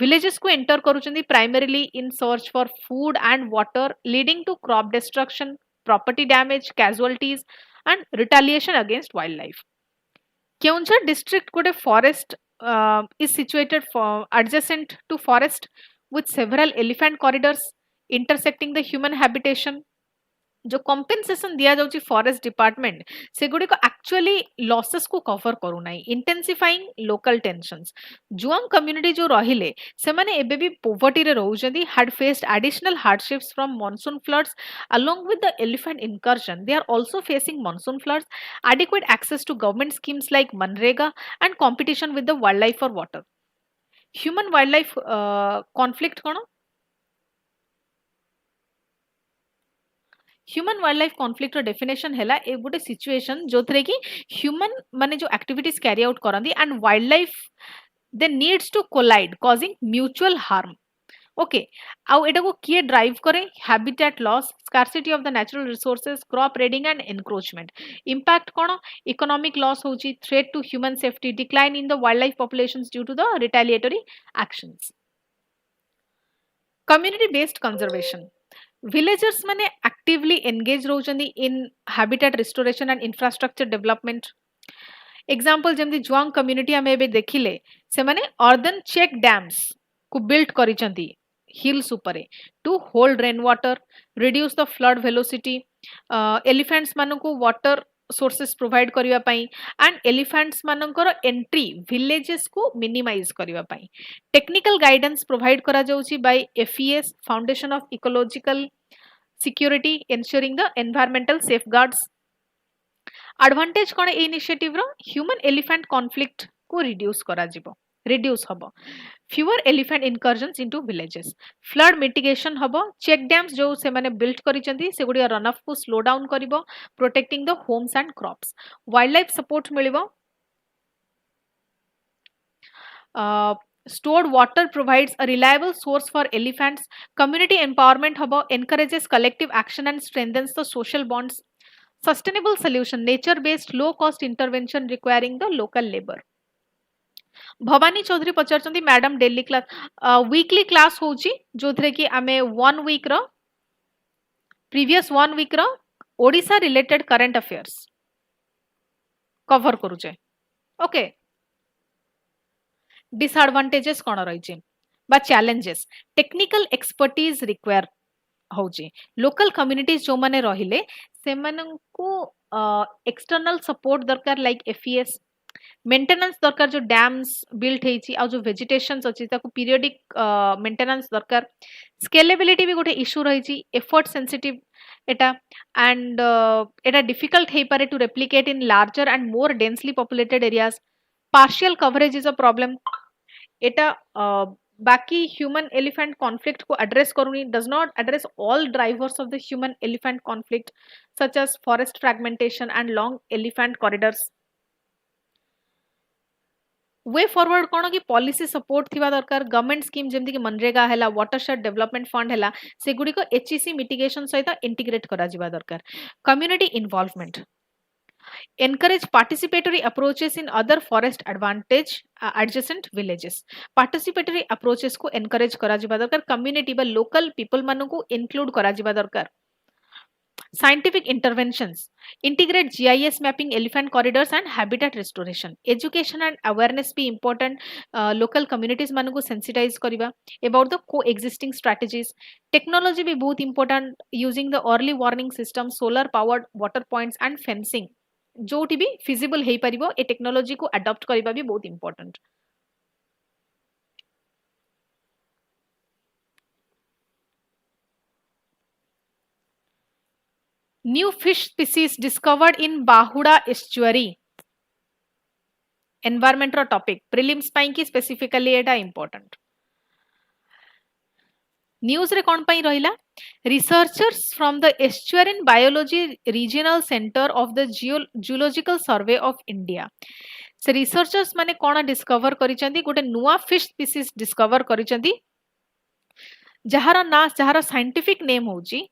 villages को enter करूचंती primarily in search for food and water leading to crop destruction property damage casualties and retaliation against wildlife Keonjhar district गोटे forest is situated for adjacent to forest with several elephant corridors intersecting the human habitation. जो compensation दिया जाउची forest department से गुडी को actually losses को cover करू नाही intensifying local tensions. जुआंग community जो रहिले से माने एबे भी poverty रे रहउचंदी had faced additional hardships from monsoon floods along with the elephant incursion. They are also facing monsoon floods, adequate access to government schemes like Manrega and competition with the wildlife for water. Human wildlife conflict कोन human wildlife conflict definition हैला ए गोटे situation जो थरे कि human माने जो activities carry out करंदी and wildlife they needs to collide causing mutual harm okay आउ एटा को किए ड्राइव करे habitat loss scarcity of the natural resources crop raiding and encroachment impact कोन इकोनॉमिक लॉस होची threat to human safety decline in the wildlife populations due to the retaliatory actions community based conservation villagers माने actively engage रहउचंदी in habitat restoration and infrastructure development example जेमती Juang community हमें एबे देखिले से माने earthen check dams को build करिचंती hills उपरे to hold rain water reduce the flood velocity elephants मानको water sources provide करिवा पई and elephants मानकर entry villages को minimize करिवा पई technical guidance provide करा जाउची by FES Foundation of Ecological Security ensuring the environmental safeguards advantage कोन ए initiative रो ह्यूमन एलिफेंट कॉन्फ्लिक्ट को reduce हबो fewer elephant incursions into villages flood mitigation हबो check dams जो से माने built करिचंती से गुडी रन ऑफ को स्लो डाउन करिवो protecting the homes and crops wildlife support मिलिवो stored water provides a reliable source for elephants community empowerment habo encourages collective action and strengthens the social bonds sustainable solution nature based low cost intervention requiring the local labor Bhawani Chaudhary पचारचंती madam daily class weekly class होची जोथरे कि आमे 1 week रो previous 1 week रो Odisha related current affairs cover करूचे okay disadvantages कोन रहिचे बा चैलेंजेस टेक्निकल एक्सपर्टीज रिक्वायर होची लोकल कम्युनिटीज जो माने रहिले से माननको एक्सटर्नल सपोर्ट दरकार लाइक एफईएस मेंटेनेंस दरकार जो डैम्स बिल्ट हेची आ जो वेजिटेशंस अछि ताको पीरियोडिक मेंटेनेंस दरकार स्केलेबिलिटी भी गोटे इशू रहिची एफर्ट सेंसिटिव एटा एंड एटा डिफिकल्ट हे पारे to replicate in larger and more densely populated areas partial coverage is a problem eta बाकी human elephant conflict को address करूनी does not address all drivers of the human elephant conflict such as forest fragmentation and long elephant corridors way forward कोन कि policy support थिबा दरकार government scheme जेमति कि मनरेगा हैला watershed development fund हैला से गुडी को एचईसी मिटिगेशन सहित इंटीग्रेट करा जिबा दरकार community involvement encourage participatory approaches in other forest advantage adjacent villages participatory approaches को encourage करा जिबा दरकार community बा local people मानु को include करा जिबा दरकार scientific interventions integrate GIS mapping elephant corridors and habitat restoration education and awareness be important local communities मानु को sensitize करिबा about the coexisting strategies technology भी बहुत important using the early warning system solar powered water points and fencing जोटी भी feasible हे परिबो ए टेक्नोलॉजी को अडॉप्ट करिबा भी बहुत important new fish species discovered in Bahuda estuary environment रो टॉपिक प्रीलिम्स पाई की स्पेसिफिकली एटा इंपोर्टेंट न्यूज रे कोन पई रहिला researchers from the estuarine biology regional center of the geological survey of India से रिसर्चर्स माने कोन डिस्कवर करिसेंती गोटे नुआ फिश स्पीसीज डिस्कवर करिसेंती जहार साइंटिफिक नेम होची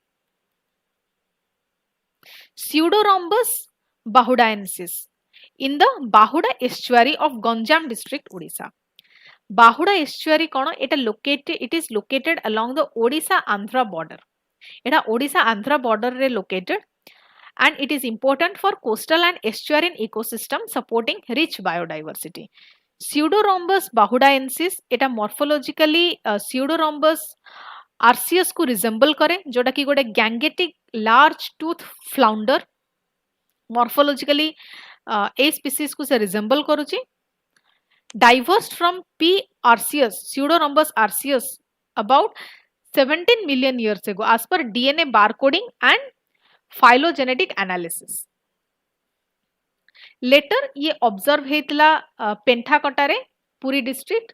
Pseudorhombus bahudaensis in the Bahuda estuary of Ganjam district, Odisha. Bahuda estuary kono it is located along the Odisha Andhra border. Eta Odisha Andhra border re located, and it is important for coastal and estuarine ecosystem supporting rich biodiversity. Pseudorhombus bahudaensis eta morphologically Pseudorhombus RCS को resemble करे जोटा कि गोटे Gangetic large tooth flounder morphologically a species को से resemble करूची divorced from P RCS Pseudorhombus arceus about 17 million years ago as per DNA barcoding and phylogenetic analysis. Later ये observe हेतला पेंठाकटारे पुरी डिस्ट्रिक्ट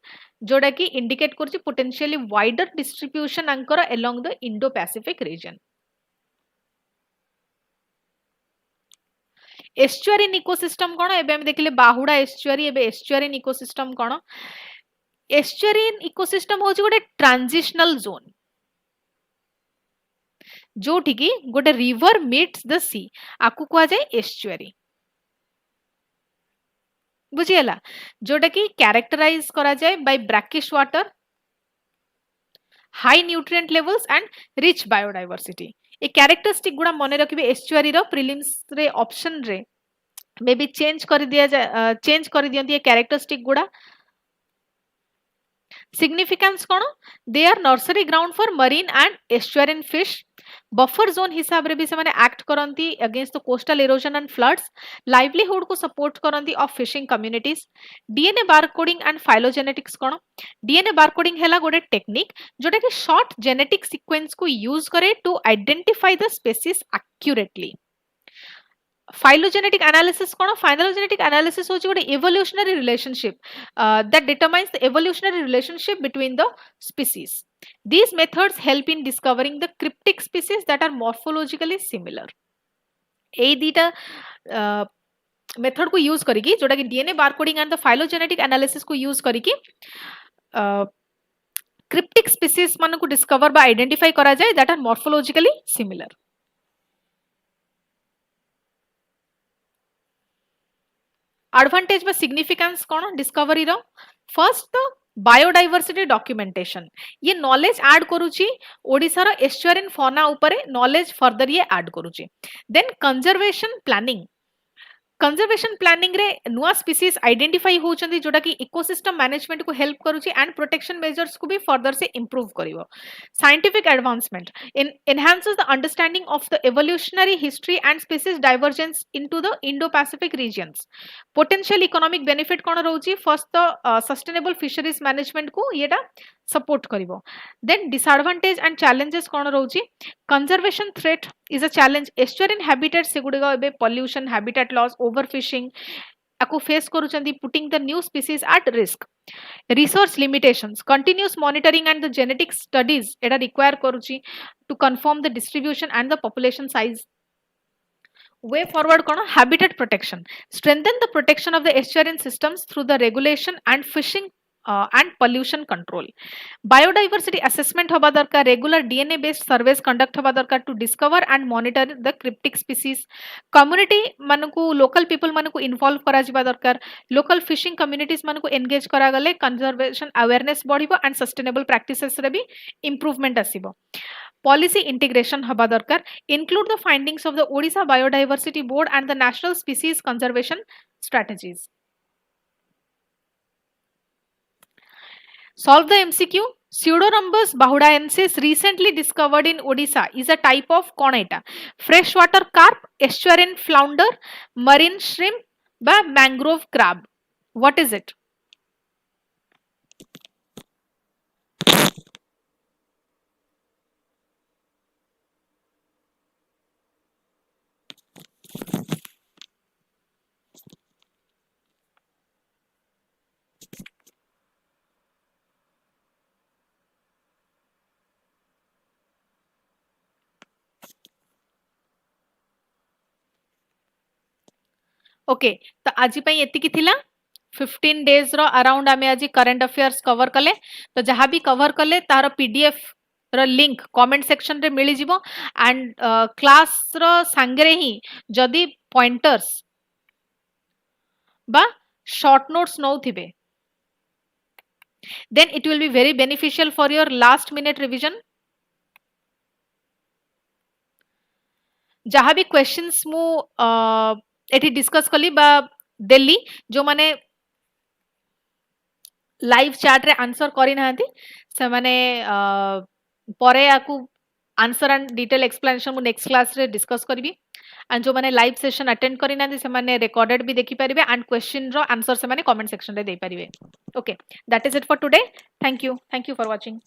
जोड़ा कि इंडिकेट करछि पोटेंशियली वाइडर डिस्ट्रीब्यूशन अंकर along the Indo Pacific region. Estuarine ecosystem कोन एबे हम देखले बाहुडा एस्चुअरी एबे एस्चुअरीन इकोसिस्टम कोन एस्चुअरीन इकोसिस्टम होछि गोटे ट्रांजिशनल जोन जोठी कि गोटे रिवर मीट्स द सी आकु कुआ जाय एस्चुअरी बुझियला जोटा कि कैरेक्टराइज करा जाए by brackish water high nutrient levels and rich biodiversity. ए कैरेक्टरिस्टिक गुडा मने रखिबे एस्चुअरी रो प्रीलिम्स रे ऑप्शन रे मे बी चेंज कर दियंती ए कैरेक्टरिस्टिक गुडा. सिग्निफिकेंस कोन they are nursery ground for marine and estuarine fish. Buffer zone हिसाब रे भी से माने एक्ट करंती against the coastal erosion and floods. Livelihood को सपोर्ट करंती of fishing communities. DNA barcoding and phylogenetics कोन डीएनए बारकोडिंग हैला गोटे टेक्निक जोटा कि शॉर्ट जेनेटिक सीक्वेंस को यूज करे to identify the species accurately. Phylogenetic analysis kono phylogenetic analysis hochi gote evolutionary relationship that determines the evolutionary relationship between the species. These methods help in discovering the cryptic species that are morphologically similar. ei dita method को use करिकी जोटा कि DNA barcoding and the phylogenetic analysis को use करिकी cryptic species मान को discover बा identify करा जाए that are morphologically similar. Advantage बा सिग्निफिकेंस कोन डिस्कवरी रो फर्स्ट तो बायोडाइवर्सिटी डॉक्यूमेंटेशन ये नॉलेज ऐड करूची ओडिसा रो एस्चुअरिन फॉना ऊपर नॉलेज फर्दर ये ऐड करूची. देन कंजर्वेशन प्लानिंग रे नुआ स्पीसीज आइडेंटिफाई होचंदी जोटा कि इकोसिस्टम मैनेजमेंट को हेल्प करूची एंड प्रोटेक्शन मेजर्स को भी फर्दर से इंप्रूव करिवो. Scientific advancement enhances the understanding of the evolutionary history and species divergence into the Indo-Pacific regions. Potential economic benefit कोन रहउची फर्स्ट तो सस्टेनेबल फिशरीज मैनेजमेंट को येटा सपोर्ट करिवो. देन डिसएडवांटेज एंड चैलेंजेस कोन रहउची conservation threat is a challenge. Estuarine habitat सेगुडे बे पॉल्यूशन हैबिटेट लॉस ओवरफिशिंग आको फेस करूचंदी putting the new species at risk. Research limitations continuous monitoring and the genetic studies eta require karuchi to confirm the distribution and the population size. Way forward kono habitat protection strengthen the protection of the estuarine systems through the regulation and fishing and pollution control. Biodiversity assessment hoba darkar regular DNA based surveys conduct hoba darkar to discover and monitor the cryptic species. Community manku local people manku involve kara jiba darkar. Local fishing communities manku engage kara gale conservation awareness badibo and sustainable practices re bi improvement asibo. Policy integration hoba darkar include the findings of the Odisha Biodiversity Board and the National Species Conservation Strategies. Solve the MCQ. Pseudorhombus bahudaensis recently discovered in Odisha is a type of coneta. Freshwater carp, estuarine flounder, marine shrimp, by mangrove crab. What is it? Okay तो आज एतिकी थिला 15 days रो around आमे आज current affairs cover कले तो जहाँ भी cover कले तार पीडीएफ रो लिंक कमेंट सेक्शन रे मिली जिवो एंड क्लास रो संगरे ही जदी पॉइंटर्स बा शॉर्ट नोट्स नौ थिबे then it will be very beneficial for your last minute revision जहाँ भी क्वेश्चंस मु एठी डिस्कस कली बा देली जो माने लाइव चैट रे आंसर करि नाहंती से माने परे आकु आंसर एंड डिटेल एक्सप्लेनेशन मु नेक्स्ट क्लास रे डिस्कस करबी एंड जो माने लाइव सेशन अटेंड करि नाहंती से माने रिकॉर्डेड भी देखि परिबे एंड क्वेश्चन रो आंसर से माने कमेंट सेक्शन रे दे परिबे okay that is it for today thank you for watching